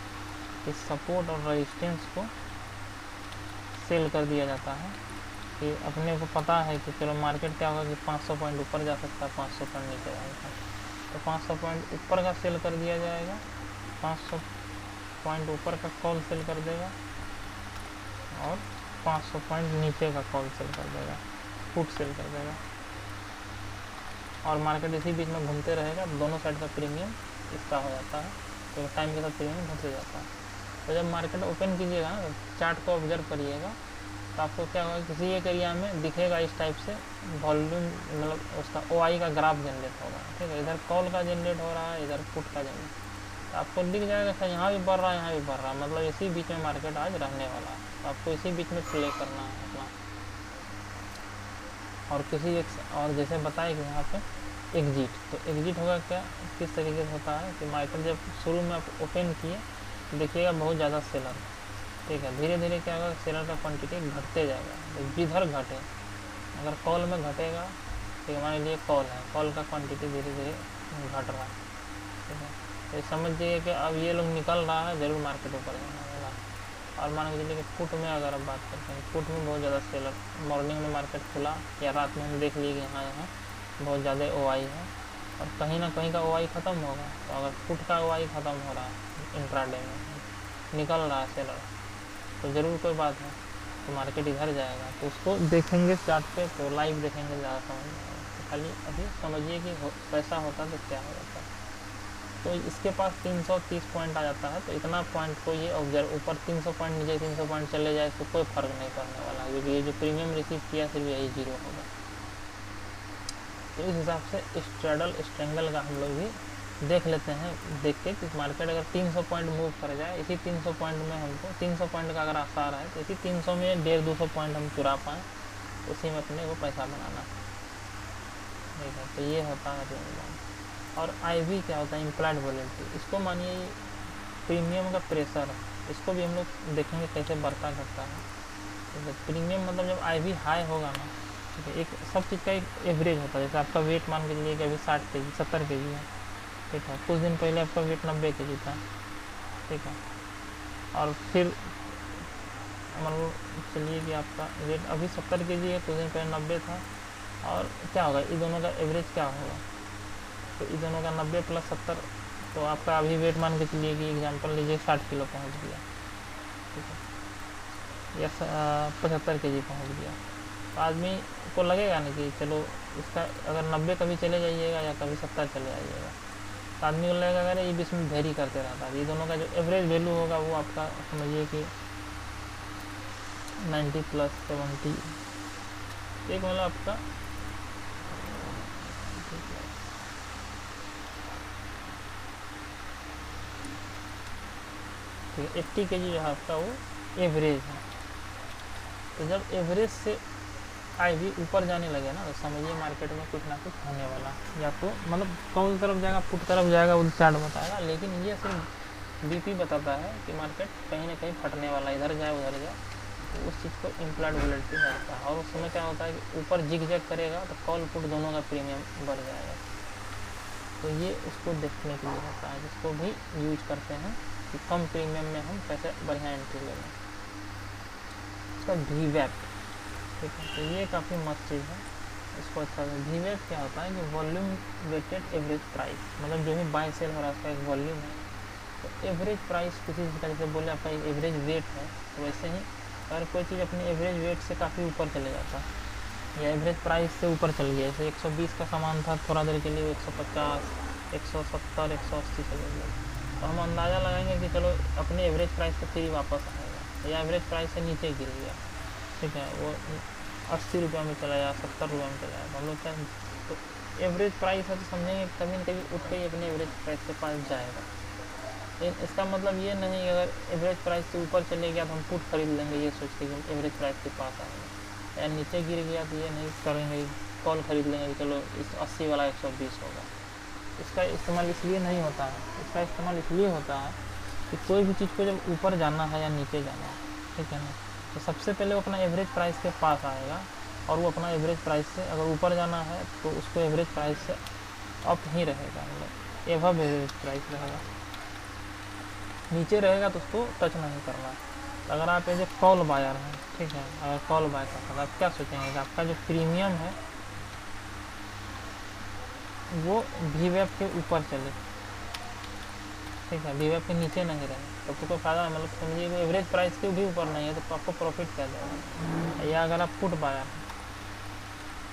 कि सपोर्ट और रेजिस्टेंस को सेल कर दिया जाता है, कि अपने को पता है कि चलो मार्केट क्या होगा कि 500 पॉइंट ऊपर जा सकता है, 500 पॉइंट नीचे जाएगा, तो 500 पॉइंट ऊपर का सेल कर दिया जाएगा, 500 पॉइंट ऊपर का कॉल सेल कर देगा, और 500 पॉइंट नीचे का कॉल सेल कर देगा, पुट सेल कर देगा, और मार्केट इसी बीच में घूमते रहेगा, दोनों साइड का प्रीमियम इसका हो जाता है, तो टाइम के साथ प्रीमियम घटते जाता है। तो जब मार्केट ओपन कीजिएगा ना, चार्ट को ऑब्जर्व करिएगा, तो आपको क्या होगा, किसी एक एरिया में दिखेगा इस टाइप से वॉल्यूम, मतलब उसका OI का ग्राफ जनरेट होगा, ठीक है। इधर कॉल का जनरेट हो रहा है, इधर पुट का जनरेट, तो आपको दिख जाएगा कि यहाँ भी बढ़ रहा है, यहाँ भी बढ़ रहा है, मतलब इसी बीच में मार्केट आज रहने वाला है। तो आपको इसी बीच में प्ले करना है अपना, और किसी एक, और जैसे बताए कि यहाँ पे एग्जिट, तो एग्जिट होगा क्या, किस तरीके से होता है कि मार्केट जब शुरू में आप ओपन किए तो देखिएगा बहुत ज़्यादा सेलर, ठीक है, धीरे धीरे क्या होगा, सेलर का क्वांटिटी घटते जाएगा। तो जिधर घटे, अगर कॉल में घटेगा, ठीक है, मान लीजिए कॉल है, कॉल का क्वांटिटी धीरे धीरे घट रहा है, ठीक है, तो समझिए कि अब ये लोग निकल रहा है, ज़रूर मार्केट ऊपर जाने वाला। और मान के चलिए कि पुट में अगर आप बात करते हैं, पुट में बहुत ज़्यादा सेलर, मॉर्निंग में मार्केट खुला या रात में हम देख लिए कि यहाँ यहाँ बहुत ज़्यादा OI है और कहीं ना कहीं का OI ख़त्म होगा। तो अगर पुट का OI ख़त्म हो रहा है, इंट्राडे में निकल रहा है सेलर, तो ज़रूर कोई बात है, तो मार्केट इधर जाएगा। तो उसको देखेंगे चार्ट पे, तो लाइव देखेंगे ज़्यादा समझ में आएगा। तो खाली अभी समझिए कि पैसा होता तो क्या हो जाता। तो इसके पास 330 पॉइंट आ जाता है, तो इतना पॉइंट को ये ऑब्जर्व, ऊपर 300 पॉइंट नीचे 300 पॉइंट चले जाए तो कोई फ़र्क नहीं पड़ने वाला, क्योंकि ये जो प्रीमियम रिसीव किया सिर्फ यही 0 होगा। तो इस हिसाब से स्ट्रैडल स्ट्रेंगल का हम लोग भी देख लेते हैं, देख के कि मार्केट अगर 300 पॉइंट मूव कर जाए, इसी 300 पॉइंट में हमको 300 पॉइंट का अगर आसार है, तो इसी 300 में 150-200 पॉइंट हम चुरा पाएँ, उसी में अपने को पैसा बनाना है। ठीक है, तो ये होता है प्रीमियम। और IV क्या होता है, इम्प्लाइड वॉलेटिलिटी। इसको मानिए प्रीमियम का प्रेशर है, इसको भी हम लोग देखेंगे कैसे बढ़ता घटता है। ठीक है, प्रीमियम मतलब जब IV हाई होगा ना, ठीक है, एक सब चीज़ का एक एवरेज होता है। जैसे आपका वेट मान के चलिए कि अभी 60 kg 70 kg है, ठीक है, कुछ दिन पहले आपका वेट 90 kg था, ठीक है, और फिर मान लो चलिए कि आपका वेट अभी 70 kg है, कुछ दिन पहले 90 था, और क्या होगा, इन दोनों का एवरेज क्या होगा, तो इन दोनों का 90 + 70, तो आपका अभी वेट मान के चलिए कि एग्जांपल लीजिए 60 किलो पहुंच गया, ठीक है, या 75 kg पहुंच गया। तो आदमी को लगेगा नहीं कि चलो इसका अगर 90 कभी चले जाइएगा या कभी 70 चले जाइएगा, तो आदमी को लगेगा अगर ये बीच में वेरी करते रहता है। ये दोनों का जो एवरेज वैल्यू होगा वो आपका समझिए कि 90 + 70, एक मतलब आपका ठीक है 80 kg जो है आपका वो एवरेज है। तो जब एवरेज से IV ऊपर जाने लगे ना, तो समझिए मार्केट में कुछ ना कुछ होने वाला, या तो मतलब कौन तरफ जाएगा, पुट तरफ जाएगा, वो चार्ट बताएगा, लेकिन ये सिर्फ BP बताता है कि मार्केट कहीं ना कहीं फटने वाला, इधर जाए उधर जाए। तो उस चीज़ को इम्प्लाइड वॉलेटिलिटी रहता है, और उस समय क्या होता है कि ऊपर जिग जैग करेगा तो कॉल पुट दोनों का प्रीमियम बढ़ जाएगा। तो ये उसको देखने के लिए होता है, जिसको भी यूज करते हैं कि कम प्रीमियम में हम कैसे बढ़िया एंट्री ले लें। इसका VWAP, ठीक है, तो ये काफ़ी मस्त चीज़ है, इसको अच्छा है। VWAP क्या होता है कि वॉल्यूम वेटेड एवरेज प्राइस, मतलब जो भी बाय सेल हो रहा है उसका एक वॉल्यूम है। तो एवरेज प्राइस किसी चीज़ का, जैसे बोले आपका एक एवरेज वेट है, तो वैसे ही अगर कोई चीज़ अपनी एवरेज वेट से काफ़ी ऊपर चले जाता है या एवरेज प्राइस से ऊपर चल गया, जैसे 120 का सामान था, थोड़ा देर के लिए 150, 170, 180 चले गया, तो हम अंदाज़ा लगाएंगे कि चलो अपने एवरेज प्राइस पे फिर वापस आएगा, या एवरेज प्राइस से नीचे गिर गया, ठीक है, वो 80 रुपये में चला जाए, 70 रुपये में चला जाए, तो हम लोग क्या, तो एवरेज प्राइस है तो समझेंगे कभी न कभी उठ के ही अपने एवरेज प्राइस के पास जाएगा। लेकिन इसका मतलब ये नहीं अगर एवरेज प्राइस से ऊपर चले गया तो हम पुट खरीद लेंगे ये सोच के कि एवरेज प्राइस के पास आएगा, या नीचे गिर गया तो ये नहीं करेंगे कॉल खरीद लेंगे कि चलो इस 80 वाला 120 होगा। इसका इस्तेमाल इसलिए नहीं होता है, इसका इस्तेमाल इसलिए होता है कि कोई भी चीज़ को जब ऊपर जाना है या नीचे जाना है, ठीक है ना, तो सबसे पहले वो अपना एवरेज प्राइस के पास आएगा, और वो अपना एवरेज प्राइस से अगर ऊपर जाना है तो उसको एवरेज प्राइस से अप ही रहेगा, मतलब एवब एवरेज प्राइस रहेगा, नीचे रहेगा तो उसको टच नहीं करना। तो अगर आप एज ए कॉल बायर हैं, ठीक है, अगर कॉल बाय करना तो आप क्या सोचेंगे कि आपका जो प्रीमियम है वो VWAP के ऊपर चले, ठीक है, VWAP के नीचे नहीं रहे, तो आपको कोई फ़ायदा नहीं, मतलब समझिए एवरेज प्राइस के भी ऊपर नहीं है तो आपको प्रॉफिट क्या देगा। या अगर आप पुट बायर हैं,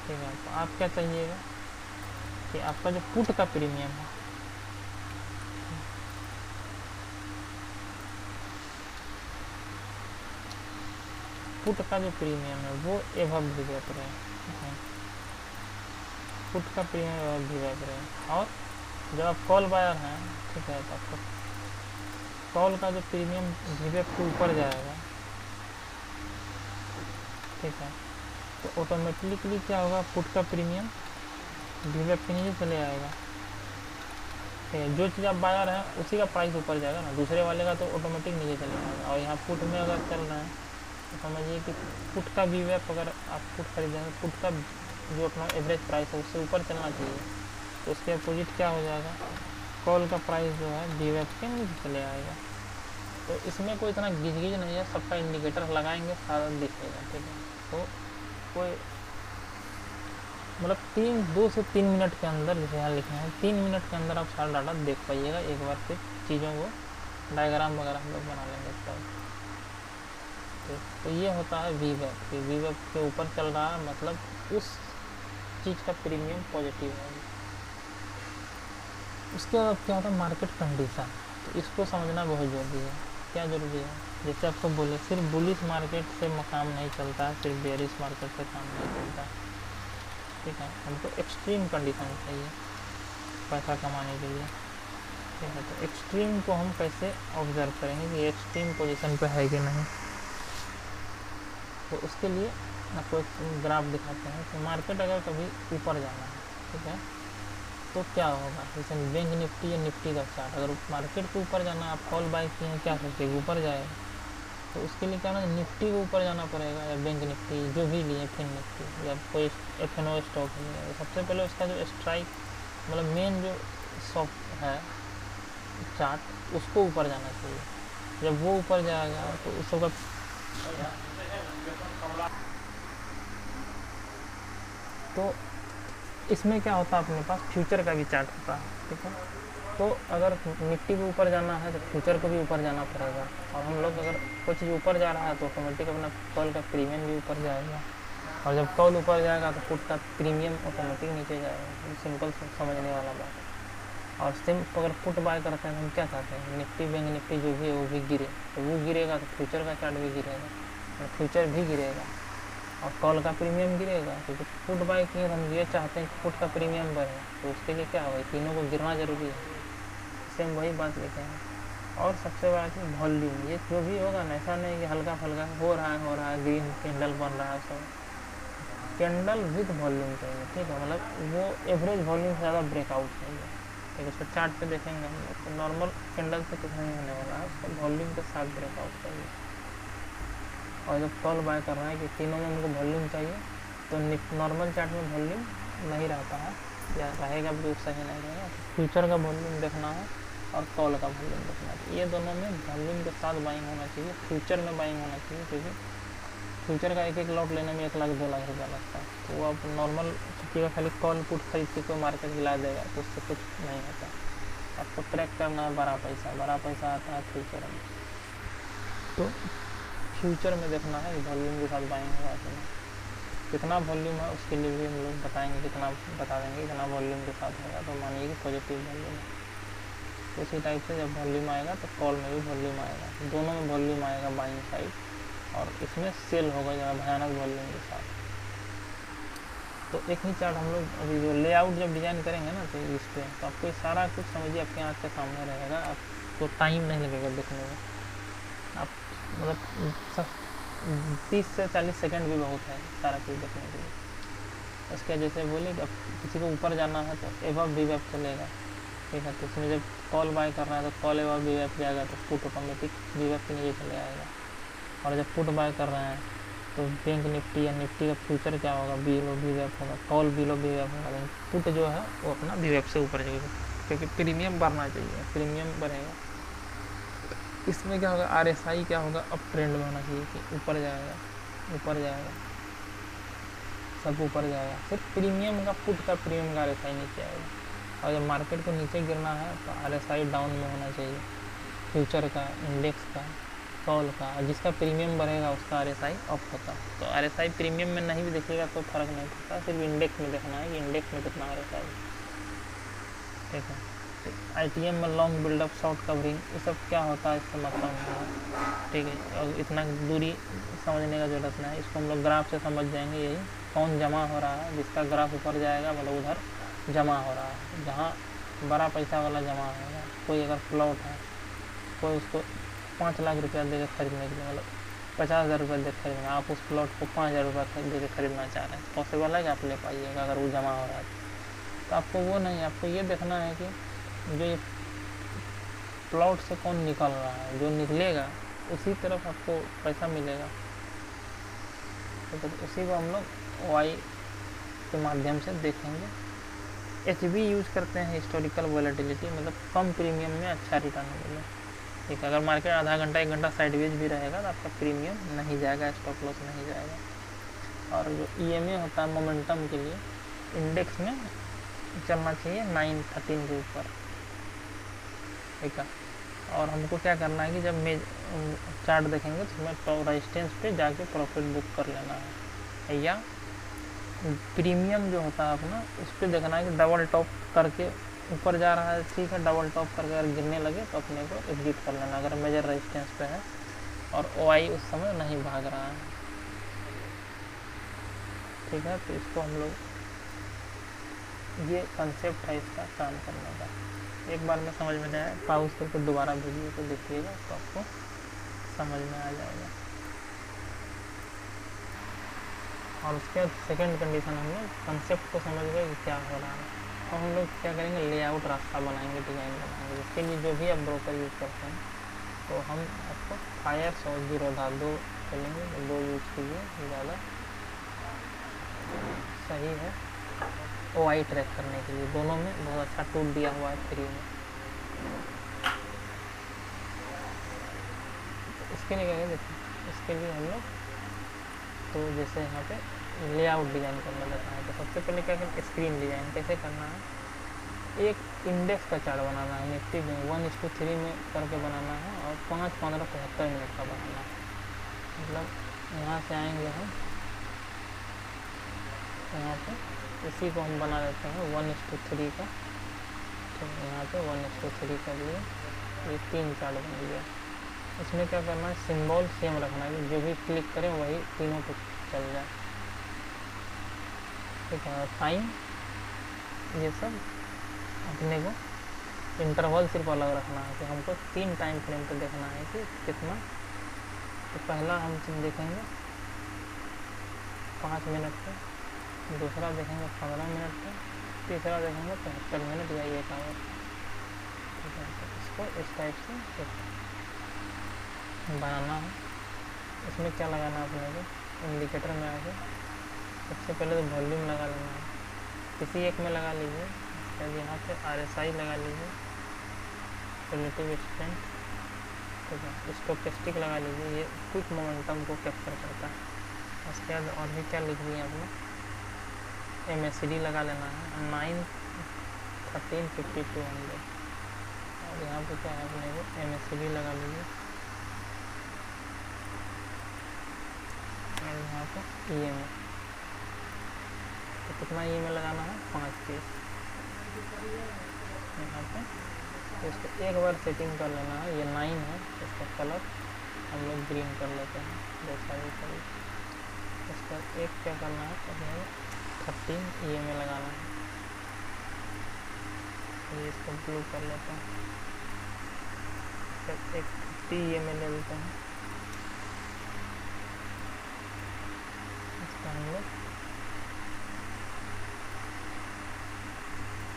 ठीक है, तो आप क्या चाहिएगा कि आपका जो पुट का प्रीमियम है, पुट का जो प्रीमियम है वो एवब VWAP रहे, ठीक है, पुट का प्रीमियम एवब VWAP रहे। और जब आप कॉल बायर हैं, ठीक है, तो आपका कॉल का जो प्रीमियम VWAP के ऊपर जाएगा, ठीक है, तो ऑटोमेटिकली क्या होगा, पुट का प्रीमियम VWAP के नीचे चले आएगा, ठीक है, जो चीज़ आप बायर हैं उसी का प्राइस ऊपर जाएगा ना, दूसरे वाले का तो ऑटोमेटिक नीचे चले जाएगा। और यहाँ पुट में अगर चल रहे हैं तो समझिए कि पुट का VWAP, अगर आप पुट खरीदेंगे, पुट का जो अपना एवरेज प्राइस है उससे ऊपर चलना चाहिए, तो उसके अपोजिट क्या हो जाएगा, कॉल का प्राइस जो है वीवेप के नीचे चले आएगा। तो इसमें कोई इतना गिज नहीं है, सबका इंडिकेटर लगाएंगे सारा दिखेगा, ठीक है। तो कोई मतलब 2 से 3 मिनट के अंदर, जैसे यहाँ लिखे हैं 3 मिनट के अंदर आप सारा डाटा देख पाइएगा। एक बार फिर चीज़ों को डायग्राम वगैरह हम लोग बना लेंगे इसका। तो ये होता है वीवेप। वीवेप के ऊपर चल रहा है, मतलब उस चीज़ का प्रीमियम पॉजिटिव है। उसके बाद क्या होता है मार्केट कंडीशन, तो इसको समझना बहुत ज़रूरी है। क्या ज़रूरी है, जैसे आपको बोले सिर्फ बुलिश मार्केट से काम नहीं चलता है, सिर्फ बेयरिश मार्केट से काम नहीं चलता है, ठीक है। हमको एक्सट्रीम कंडीशन चाहिए पैसा कमाने के लिए, ठीक है। तो एक्सट्रीम को हम कैसे ऑब्जर्व करेंगे कि एक्सट्रीम पोजीशन पे है कि नहीं। तो उसके लिए आपको एक ग्राफ दिखाते हैं। तो मार्केट अगर कभी ऊपर जाना है, ठीक है, तो क्या होगा, जैसे बैंक निफ्टी या निफ्टी का चार्ट, अगर मार्केट को ऊपर जाना, आप कॉल बाय किए हैं, क्या सोचेंगे ऊपर जाएगा। तो उसके लिए क्या ना, निफ्टी को ऊपर जाना पड़ेगा, या बैंक निफ्टी जो भी लिए, फिर निफ्टी या कोई FNO स्टॉक लिए, सबसे पहले उसका जो स्ट्राइक मतलब मेन जो शॉप है चार्ट, उसको ऊपर जाना चाहिए। जब वो ऊपर जाएगा तो उस सबका तो इसमें क्या होता है, अपने पास फ्यूचर का भी चार्ट होता है, ठीक है। तो अगर निफ्टी के ऊपर जाना है तो फ्यूचर को भी ऊपर जाना पड़ेगा। और हम लोग अगर कोई चीज़ ऊपर जा रहा है तो ऑटोमेटिक अपना कॉल का प्रीमियम भी ऊपर जाएगा, और जब कॉल ऊपर जाएगा तो पुट का प्रीमियम ऑटोमेटिक नीचे जाएगा। सिंपल समझने वाला बात है। और अगर पुट बाय करते हैं तो हम क्या चाहते हैं, निफ्टी बैंक निफ्टी जो भी है वो भी गिरे, तो वो गिरेगा तो फ्यूचर का चार्ट भी गिरेगा, और फ्यूचर भी गिरेगा, और कॉल का प्रीमियम गिरेगा। क्योंकि पुट बाय किए तो हम ये चाहते हैं कि पुट का प्रीमियम बढ़े, तो उसके लिए क्या होगा, तीनों को गिरना जरूरी है। सेम वही बात लिखे हैं। और सबसे बड़ा चीज़ वॉल्यूम, ये जो भी होगा ना, ऐसा नहीं कि हल्का फुल्का हो रहा है, ग्रीन कैंडल बन रहा है, सब कैंडल विद वॉल्यूम चाहिए, ठीक है। मतलब वो एवरेज वॉल्यूम से ज़्यादा ब्रेकआउट चाहिए, ठीक है। उसको चार्ट पे देखेंगे हम लोग, तो नॉर्मल कैंडल से कुछ नहीं होने वाला है, उसको वॉल्यूम के साथ ब्रेकआउट चाहिए। और जब कॉल बाय कर रहे हैं कि तीनों में हमको वॉल्यूम चाहिए, तो नॉर्मल चार्ट में वॉल्यूम नहीं रहता है, या रहेगा भी सही नहीं रहेगा। तो फ्यूचर का वॉल्यूम देखना है और कॉल का वॉल्यूम देखना है। ये दोनों में वॉल्यूम के साथ बाइंग होना चाहिए, फ्यूचर में बाइंग होना चाहिए, क्योंकि फ्यूचर का एक लॉट लेने में 1 लाख 2 लाख रुपया लगता है। तो वो आप नॉर्मल का खाली कॉल पुट खरीद के कोई मार्केट गिला देगा तो उससे कुछ नहीं होता। आपको ट्रैक करना है बड़ा पैसा आता है फ्यूचर में। तो फ्यूचर में देखना है वॉल्यूम के साथ बाइंग होगा कि नहीं, कितना वॉल्यूम है उसके लिए भी हम लोग बताएंगे, कितना बता देंगे कितना वॉल्यूम के साथ होगा। तो मानिए कि पॉजिटिव वॉल्यूम है, तो उसी टाइप से जब वॉल्यूम आएगा तो कॉल में भी वॉल्यूम आएगा, दोनों में वॉल्यूम आएगा बाइंग साइड, और इसमें सेल होगा ज़्यादा भयानक वॉल्यूम के साथ। तो एक ही चार्ट हम लोग अभी जो लेआउट जब डिज़ाइन करेंगे ना, तो इस पर तो आपको सारा कुछ समझिए आपके आँख के सामने रहेगा, आपको टाइम नहीं लगेगा देखने में। आप मतलब 30 से 40 सेकंड भी बहुत है सारा चीज़ देखने के लिए। उसके जैसे बोले कि अब किसी को ऊपर जाना है तो एवब वीवेप चलेगा, ठीक है। तो इसमें जब कॉल बाय कर रहा है तो कॉल एवब वीवेप जाएगा, तो पुट ऑटोमेटिक वीवेप के नीचे चले आएगा। और जब पुट बाय कर रहे हैं तो बैंक निफ्टी या निफ्टी का फ्यूचर क्या होगा, बिलो वीवेप होगा, कॉल बिलो वीवेप होगा, लेकिन पुट जो है वो अपना वीवेप से ऊपर जाएगा, क्योंकि प्रीमियम बढ़ना चाहिए, प्रीमियम बढ़ेगा। इसमें क्या होगा, RSI क्या होगा, अप ट्रेंड में होना चाहिए कि ऊपर जाएगा सब ऊपर जाएगा। फिर प्रीमियम का पुट का प्रीमियम का RSI नीचे आएगा। और जब मार्केट को नीचे गिरना है तो RSI डाउन में होना चाहिए, फ्यूचर का, इंडेक्स का, कॉल का। और जिसका प्रीमियम बढ़ेगा उसका RSI अप होता है। तो RSI प्रीमियम में नहीं भी देखिएगा तो फर्क नहीं पड़ता, सिर्फ इंडेक्स में देखना है कि इंडेक्स में कितना RSI, ठीक है। ITM में लॉन्ग बिल्डअप शॉर्ट कवरिंग, ये सब क्या होता है इससे मतलब नहीं है, ठीक है। और इतना दूरी समझने का जरूरत नहीं है, इसको हम लोग ग्राफ से समझ जाएंगे। यही कौन जमा हो रहा है, जिसका ग्राफ ऊपर जाएगा मतलब उधर जमा हो रहा है, जहाँ बड़ा पैसा वाला जमा होगा। कोई अगर प्लॉट है, कोई उसको 5 लाख रुपया दे के खरीदने के लिए, मतलब 50,000 रुपये दे खरीदना, आप उस प्लॉट को 5,000 रुपये दे के खरीदना चाह रहे हैं, पॉसिबल है कि आप ले पाइएगा अगर वो जमा हो रहा है। तो आपको वो नहीं, आपको ये देखना है कि जो ये प्लॉट से कौन निकल रहा है, जो निकलेगा उसी तरफ आपको पैसा मिलेगा। तो उसी को हम लोग वाई के माध्यम से देखेंगे यूज़ करते हैं हिस्टोरिकल वॉलेटिलिटी, मतलब कम प्रीमियम में अच्छा रिटर्न मिले। ठीक है, अगर मार्केट आधा घंटा 1 घंटा साइडवेज भी रहेगा तो आपका प्रीमियम नहीं जाएगा, स्टॉप लॉस नहीं जाएगा। और जो EMA होता है मोमेंटम के लिए, इंडेक्स में चलना चाहिए 913 के ऊपर। ठीक है, और हमको क्या करना है कि जब मैं चार्ट देखेंगे तो हमें टॉप रेजिस्टेंस पे जाके प्रॉफिट बुक कर लेना है, या प्रीमियम जो होता है अपना उस पर देखना है कि डबल टॉप करके ऊपर जा रहा है, ठीक है, डबल टॉप करके अगर गिरने लगे तो अपने को एग्जिट कर लेना अगर मेजर रेजिस्टेंस पे है और OI उस समय नहीं भाग रहा है। ठीक है, तो इसको हम लोग, ये कंसेप्ट है इसका काम करने का। एक बार में समझ में नहीं आया, पॉज करके दोबारा वीडियो को देखिएगा तो आपको समझ में आ जाएगा। और उसके बाद सेकेंड कंडीशन हम लोग कंसेप्ट को समझ गए कि क्या हो रहा है, तो हम लोग क्या करेंगे, लेआउट रास्ता बनाएंगे, डिज़ाइन बनाएंगे। इसके लिए जो भी आप ब्रोकर यूज़ करते हैं तो हम आपको फायर्स और जीरोधा 2 चलेंगे, तो 2 यूज़ कीजिए, ज़्यादा सही है OI ट्रैक करने के लिए। दोनों में बहुत अच्छा टूल दिया हुआ है फ्री में। इसके लिए क्या है, देखिए इसके लिए हम लोग तो जैसे यहाँ पे लेआउट डिज़ाइन करने लगा है, तो सबसे पहले क्या करें, स्क्रीन डिज़ाइन कैसे करना है। एक इंडेक्स का चार्ट बनाना है, निफ्टी में 1:3 में करके बनाना है और 5, 15, 75 मिनट का बनाना है। मतलब यहाँ से आएंगे हम, यहाँ पे इसी को हम बना देते हैं 1:3 का। तो यहाँ पे 1:3 कर लिए, ये 3 चार्ट बन गया। इसमें क्या करना है, सिंबल सेम रखना है, जो भी क्लिक करें वही तीनों पे चल जाए। ठीक है, टाइम ये सब अपने को इंटरवल सिर्फ अलग रखना है कि हमको 3 टाइम फ्रेम पे देखना है कि कितना। तो पहला हम देखेंगे 5 मिनट पे, दूसरा देखेंगे 15 मिनट पे, तीसरा देखेंगे 75 मिनट या 1 आवर। ठीक है, तो इसको इस टाइप से बनाना है। इसमें क्या लगाना है अपने को, इंडिकेटर में आके सबसे पहले तो वॉल्यूम लगा लेना है, किसी एक में लगा लीजिए। फिर यहाँ पे RSI लगा लीजिए, रिलेटिव स्ट्रेंथ। ठीक है, स्टोकेस्टिक लगा लीजिए, ये क्विक मोमेंटम को कैप्चर करता है। उसके बाद और भी क्या लिख दिए अपना, MACD लगा लेना है 9135200। और यहाँ पे क्या है, अपने को MACD लगा लीजिए और यहाँ पे EMA, तो कितना EMA लगाना है, 5 पीस यहाँ पे। तो इसको एक बार सेटिंग कर लेना है, ये 9 है, इसका कलर हम लोग ग्रीन कर लेते हैं, जैसा भी करें। इसका एक क्या करना है, अपने 13 EMA लगाना है, ये इसको ब्लू कर लेते हैं। फिर एक 50 EMA ले लेते हैं, इसका हम लोग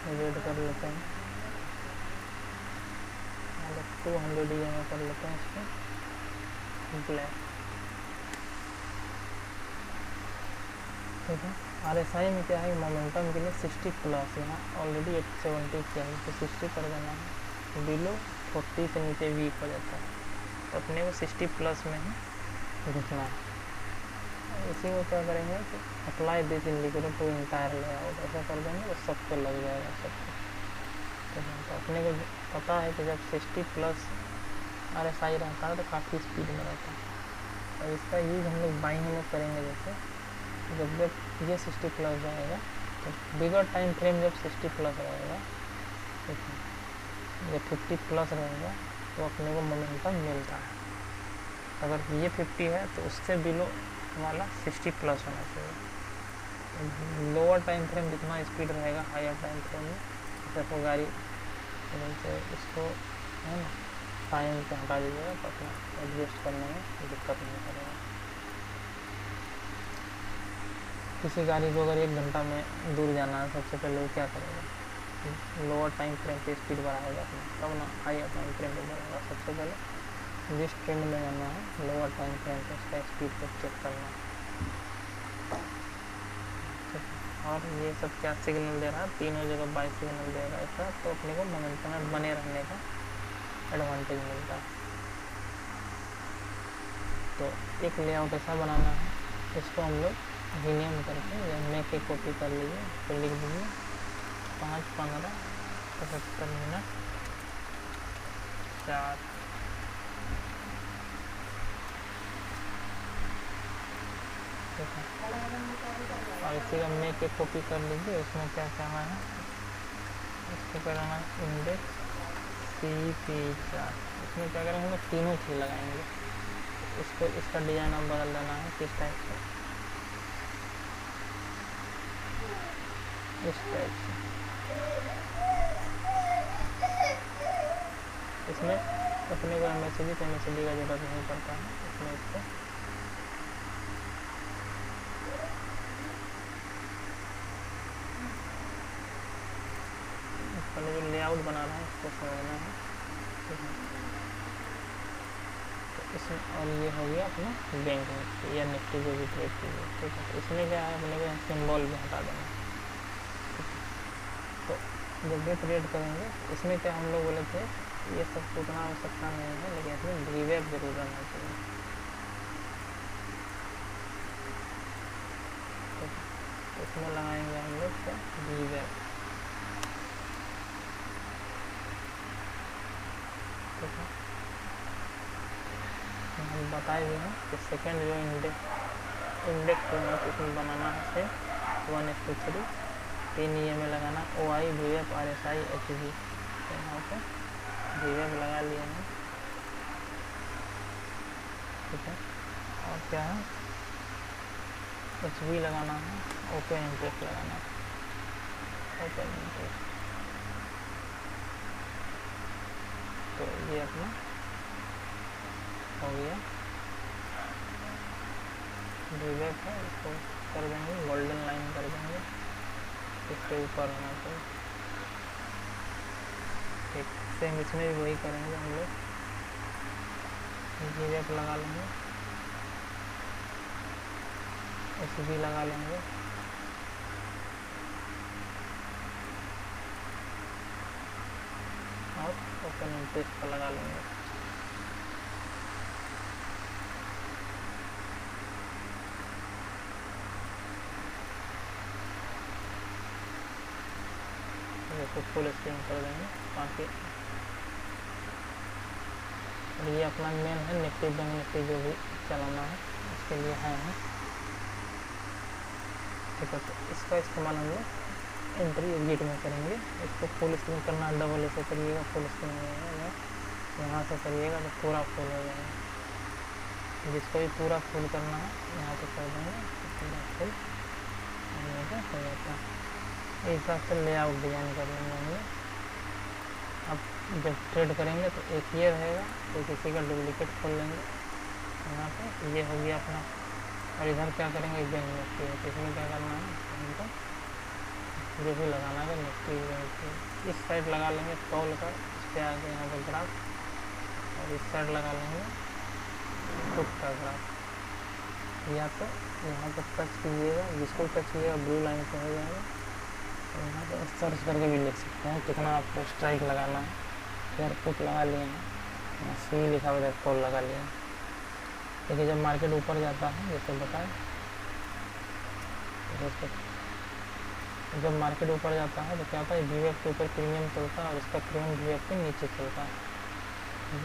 रेड कर लेते हैं, 200 EMA कर लेते हैं इसको ब्लैक। ठीक है, RSI में क्या है, मोमेंटम के लिए 60 प्लस, यहाँ ऑलरेडी 70 किया है तो 60 कर देना है। बिलो 40 से नीचे वीक हो जाता है, तो अपने को 60 प्लस में ही घुसना है। इसी को क्या करेंगे कि apply this indicator to entire layout, ऐसा कर देंगे तो सब पे लग जाएगा सबको। तो अपने को पता है कि जब 60 प्लस RSI रहता है तो काफ़ी स्पीड में रहता है, और इसका यूज़ हम लोग बाइंग में करेंगे। जैसे जब ये 60 प्लस जाएगा तो बिगर टाइम फ्रेम जब 60 प्लस रहेगा, ठीक है, जब 50 प्लस रहेगा तो अपने को मोमेंटम मिलता है। अगर ये 50 है तो उससे बिलो वाला 60 प्लस होना चाहिए। लोअर टाइम फ्रेम जितना स्पीड रहेगा हायर टाइम फ्रेम में, जैसे गाड़ी जैसे इसको है ना टाइम पे हटा दीजिएगा तो अपना एडजस्ट करने में दिक्कत नहीं करेगा। किसी गाड़ी को अगर 1 घंटा में दूर जाना है, सबसे पहले वो क्या करेगा, लोअर टाइम फ्रेम पे स्पीड बढ़ाएगा अपना, तब ना हायर टाइम फ्रेम पे बढ़ाएगा। सबसे पहले जिस ट्रेंड में जाना है लोअर टाइम फ्रेम पे उसका स्पीड को चेक करना है। और ये सब क्या सिग्नल दे रहा है, तीनों जगह बाई सिग्नल दे रहा है ऐसा, तो अपने को मोमेंटम में बने रहने का एडवांटेज मिलता है। तो एक लेआउट ऐसा बनाना है, इसको हम लोग रीनेम करके या मेक के कॉपी कर लीजिए, तो लिख दीजिए 5, 15, 75 मिनट 4। और इसी का मेक के कॉपी कर लीजिए। इसमें क्या करना है, इसको कराना इंडेक्स CP4। इसमें क्या करेंगे, तीनों चीज़ लगाएंगे। इसको इसका डिजाइन अब बदल देना है किस टाइप से, इस टाइप से। इसमें अपने को MSD का जरूरत नहीं पड़ता है। इसमें इसको पहले जो लेआउट बना रहा है इसको समझना है, ठीक है। तो इसमें और ये हो गया अपना बैंक निफ्टी या निफ्टी जो भी ट्रेड कीजिए, ठीक है। तो इसमें क्या है, अपने को सिंबल भी हटा देना, ठीक है। तो जब भी ट्रेड करेंगे इसमें क्या हम लोग बोले थे, ये सब उतना आवश्यकता नहीं है, लेकिन इसमें VWAP जरूर रहना चाहिए, ठीक है। तो इसमें लगाएंगे हम लोग क्या VWAP, ठीक है। हम बताए हुए हैं कि सेकेंड जो इंडेक्स जो है इसमें बनाना है 1:3, 3 में लगाना OI VWAP RSI HV। तो यहाँ पे VWAP लगा लिए हैं, ठीक है। और क्या है, HV लगाना है, ओपन इंटरेस्ट लगाना है, ओपन इंटरेस्ट। तो ये अपना हो गया VWAP है, इसको कर देंगे गोल्डन लाइन कर देंगे, इसके ऊपर होना चाहिए, ठीक। सेम इसमें भी वही करेंगे हम लोग, VWAP लगा लेंगे, HV लगा लेंगे, और ओपन इंटरेस्ट पर लगा लेंगे। इसको फुल स्क्रीन कर देंगे ताकि, और ये अपना मेन है निफ्टी बैंक निफ्टी जो भी चलाना है उसके लिए है, ठीक है। तो इसका इस्तेमाल हम लोग एंट्री एग्जिट में करेंगे। इसको फुल स्क्रीन करना है, डबल ऐसे करिएगा फुल स्क्रीन हो जाएगा, यहाँ से करिएगा तो पूरा फुल हो जाएगा। जिसको भी पूरा फुल करना है यहाँ पे कर देंगे, तो पूरा फुल होने का हो जाता है। इस हिसाब से लेआउट डिजाइन कर लेंगे हम लोग। अब जब ट्रेड करेंगे तो एक ये रहेगा, तो किसी का डुप्लीकेट खोल लेंगे यहाँ पे, ये हो गया अपना। और इधर क्या करेंगे, बैंक निफ्टी है, तो इसमें क्या करना है हमको, जो भी लगाना है निफ्टी इस साइड लगा लेंगे कॉल का, इस पर आके यहाँ पर ग्राफ, और इस साइड लगा लेंगे पुट का ग्राफ। या तो यहाँ पर टच कीजिएगा, जिसको टच कीजिएगा ब्लू लाइन पे हो जाएगा। तो यहाँ पर सर्च करके भी लिख सकते हैं कितना आपको स्ट्राइक लगाना है। फिर पुट लगा लिए हैं, सी लिखा हुआ कॉल लगा लिए हैं। देखिए जब मार्केट ऊपर जाता है जैसे बताएं, जब मार्केट ऊपर जाता है तो क्या होता है, VWAP के ऊपर प्रीमियम चलता है और इसका प्रीमियम VWAP के नीचे चलता है।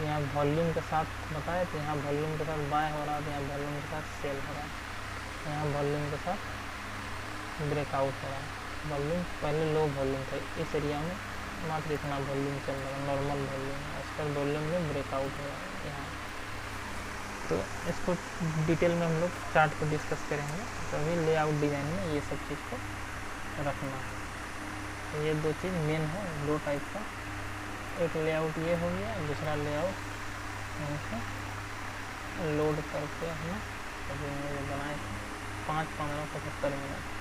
यहाँ वॉल्यूम के साथ बताए तो यहाँ वॉल्यूम के साथ बाय हो रहा है, तो यहाँ वॉल्यूम के साथ सेल हो रहा है, यहाँ वॉल्यूम के साथ ब्रेकआउट हो रहा है। वॉल्यूम पहले लो वॉल्यूम था, इस एरिया में मात्र इतना वॉल्यूम चल रहा है, नॉर्मल वॉल्यूम है, उसका वॉल्यूम में ब्रेकआउट हो रहा है यहाँ। तो इसको डिटेल में हम लोग चार्ट पर डिस्कस करेंगे। तो अभी लेआउट डिज़ाइन में ये सब चीज़ को रखना है। तो ये दो चीज़ मेन है, दो टाइप का, एक लेआउट ये हो गया, दूसरा लेआउट यहाँ से लोड करके हमने अभी हमने जो बनाए थे 5, 15, 75 मिनट।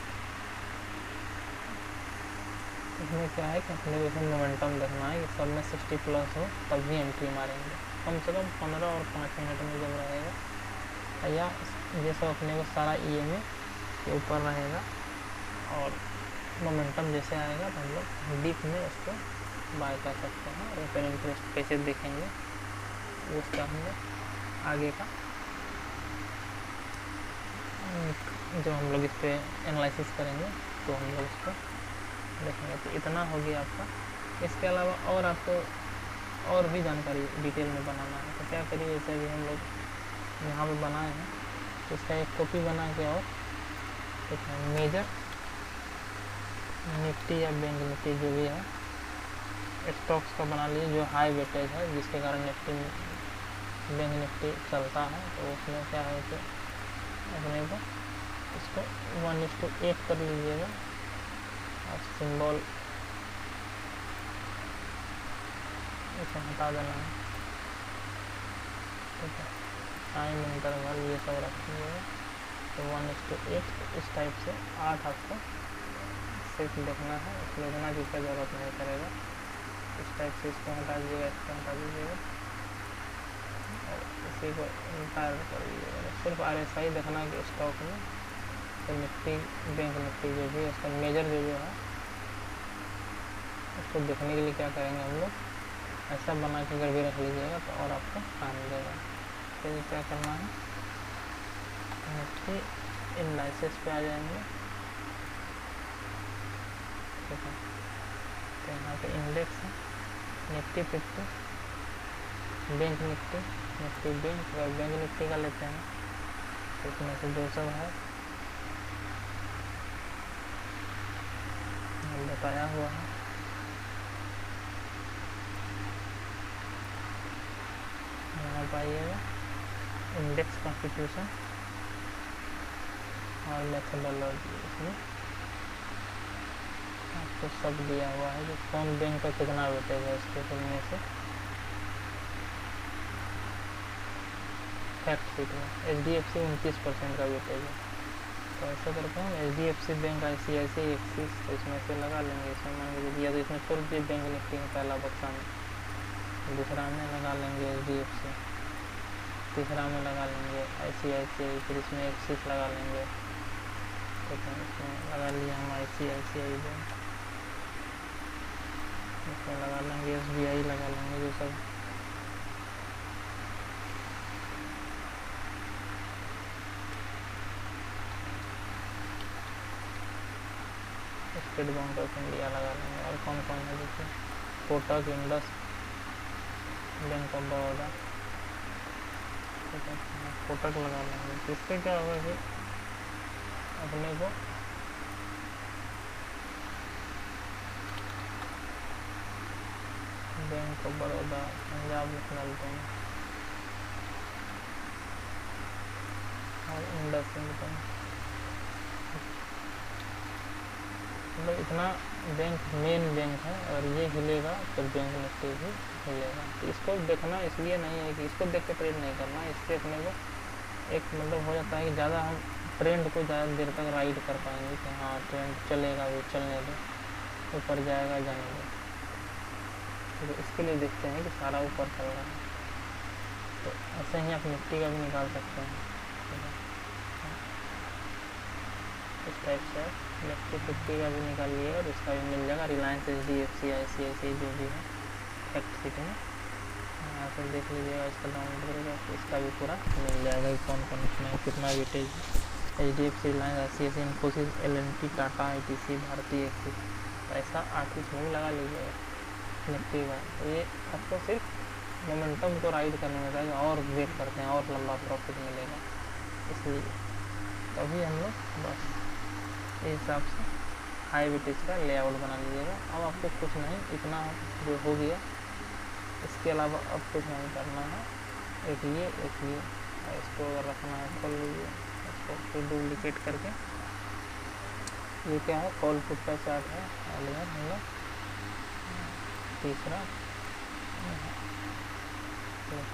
इसमें क्या है कि अपने को इसमें मोमेंटम देखना है कि सब में 60+ हो तब भी एंट्री मारेंगे। कम से कम 15 और 5 मिनट में जब रहेगा, या ये सब अपने को सारा EMA के ऊपर रहेगा और मोमेंटम जैसे आएगा तो हम लोग डीप में उसको बाय कर सकते हैं। और ओपन इंटरेस्ट कैसे देखेंगे उसका हम लोग आगे का जो हम लोग इस पर एनालिसिस करेंगे तो हम लोग इसको देखेंगे। तो इतना हो गया आपका। इसके अलावा और आपको और भी जानकारी डिटेल में बनाना है तो क्या करिए, जैसे अभी हम लोग यहाँ पे बनाए हैं तो इसका एक कॉपी बना के और ठीक है मेजर निफ्टी या बैंक निफ्टी जो भी है स्टॉक्स का बना लीजिए जो हाई वेटेज है, जिसके कारण निफ्टी बैंक निफ्टी चलता है। तो उसमें क्या है कि अपने को इसको 1:8 कर लीजिएगा और सिंबल इसे हटा देना है। ठीक है, टाइम इंटरवल ये सब रखिएगा। तो 1:8 इस टाइप से 8 आपको सिर्फ देखना है, इसमें इतना की क्या जरूरत नहीं करेगा। इस टाइप से इसको हटा दीजिएगा, इसको हटा दीजिएगा और इसी को इंटायर कर दीजिएगा। सिर्फ RSI देखना है कि स्टॉक में तो निफ्टी बैंक निफ्टी जो भी है उसका मेजर जो है उसको देखने के लिए क्या करेंगे हम लोग ऐसा बना के अगर भी रख लीजिएगा तो और आपको काम देगा। फिर क्या करना है, निफ्टी एनालिसिस पे आ जाएंगे। ठीक है, तो यहाँ पे इंडेक्स है Nifty 50, bank Nifty, Nifty bank और बैंक निफ्टी का लेते हैं तो इसमें से 200 है बताया हुआ है। यहाँ पाइएगा इंडेक्स कॉन्स्टिट्यूशन और मेथडोलॉजी, इसमें आपको सब दिया हुआ है जो कौन बैंक का कितना वेटेज है इसके खुलने से। फैक्ट शीट में HDFC 29% का वेटेज है। तो ऐसा करते हैं HDFC बैंक, ICICI, एक्सिस, तो इसमें से लगा लेंगे। इसमें मान लीजिए या तो इसमें छोड़ दीजिए बैंक निफ्टी में पहला बक्सा में, दूसरा में लगा लेंगे HDFC, तीसरा में लगा लेंगे ICICI, फिर इसमें एक्सिस लगा लेंगे। ठीक है, इसमें लगा लिया हम ICICI बैंक, इसमें लगा लेंगे SBI लगा लेंगे जो सब स्टेट बैंक ऑफ इंडिया लगा लेंगे। और कौन कौन है देखिए Kotak, Indus, bank of Baroda. ठीक है, कोटक लगा लेंगे। तो इससे क्या होगा कि अपने को bank of Baroda, Punjab national bank और इंडस बैंक, मतलब इतना बैंक मेन बैंक है और ये हिलेगा तो बैंक निफ्टी भी हिलेगा। तो इसको देखना इसलिए नहीं है कि इसको देख के ट्रेड नहीं करना, इससे अपने को एक मतलब हो जाता है कि ज़्यादा हम ट्रेंड को ज़्यादा देर तक राइड कर पाएंगे कि हाँ ट्रेंड चलेगा भी, चलने दो, ऊपर जाएगा जाने दो। तो इसके लिए देखते हैं कि सारा ऊपर चल रहा है। तो ऐसे ही आप निफ्टी का भी निकाल सकते हैं। इस टाइप से निफ्टी 50 का भी निकाल लिएगा और इसका भी मिल जाएगा। रिलायंस, HDFC, ICICI जो भी है फैक्ट शीट में यहाँ से देख लीजिएगा, इसका डाउनलोड करेगा तो इसका भी पूरा मिल जाएगा कि कौन कौन इसमें कितना वेटेज है। HDFC, Reliance, ICICI, Infosys, L&T, Tata, ITC, भारतीय एक्सिस, तो ऐसा 8 इसमें भी लगा लीजिएगा निफ्टी का। तो ये आपको सिर्फ मोमेंटम को राइड करने में जाएगा और वेट करते हैं और लंबा प्रॉफिट मिलेगा, इसलिए तभी हम लोग बस इस हिसाब से हाई वेटेज का लेआउट बना लीजिएगा। अब आपको कुछ नहीं, इतना जो हो गया इसके अलावा अब कुछ नहीं करना है। एक ये इसको अगर रखना है खोल लीजिए, इसको फिर डुप्लीकेट करके ये क्या है कॉल पुट का चार्ट है और यह हम लोग तीसरा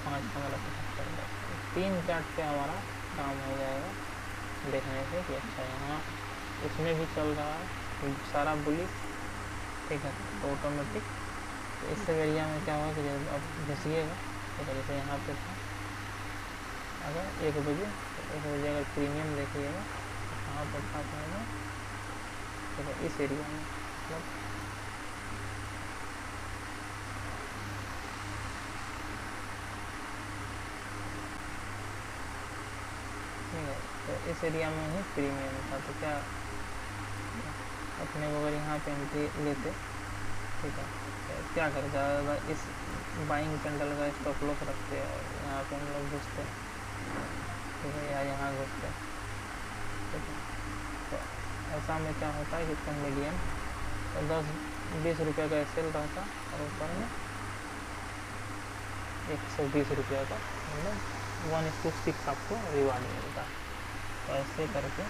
5 15 3 चार्ट पे हमारा काम हो जाएगा देखने से कि अच्छा यहाँ इसमें भी चल रहा है सारा बुलिश। ठीक है, तो ऑटोमेटिक तो इस एरिया में क्या होगा कि जब आप घुसिएगा तो जैसे यहाँ पे था अगर 1 बजे तो 1 बजे अगर प्रीमियम देखिएगा तो कहाँ पर था अपने देखो इस एरिया में मतलब ठीक है। तो इस एरिया में ही प्रीमियम था, तो क्या अपने को अगर यहाँ पे एंट्री लेते, ठीक है, तो क्या कर ज़्यादा इस बाइंग कैंडल का स्टॉप लॉस रखते हैं और यहाँ पे हम लोग घुसते हैं, ठीक है, या यहाँ घुसते हैं, ठीक है। तो ऐसा में क्या होता है कि इसका मीडियम तो 10-20 रुपये का सेल रहता और ऊपर में 120 रुपये का मतलब 1:6 आपको रिवार्ड मिलता है। तो ऐसे करके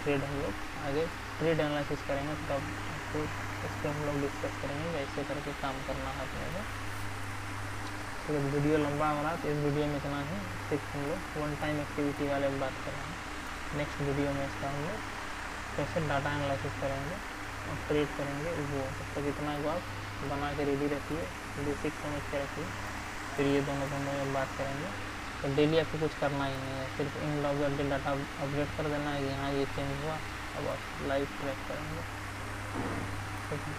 ट्रेड हम लोग आगे ट्रेड एनालिसिस करेंगे, तब आपको इस पर हम लोग डिस्कस करेंगे कैसे करके काम करना है अपने को। तो वीडियो लंबा हो रहा तो इस वीडियो में इतना ही, सिर्फ हम लोग वन टाइम एक्टिविटी वाले बात कर रहे हैं। नेक्स्ट वीडियो में इसका हम लोग कैसे डाटा एनालिसिस करेंगे और ट्रेड करेंगे वो, तब तक इतना को आप बना के रेडी रखिए, बेसिक समझ के रखिए, फिर ये दोनों में बात करेंगे। तो डेली आपको कुछ करना ही नहीं है, सिर्फ इन लॉग डाटा अपडेट कर देना है कि हाँ ये चेंज हुआ, अब आप लाइव ट्रैक करेंगे, ठीक है।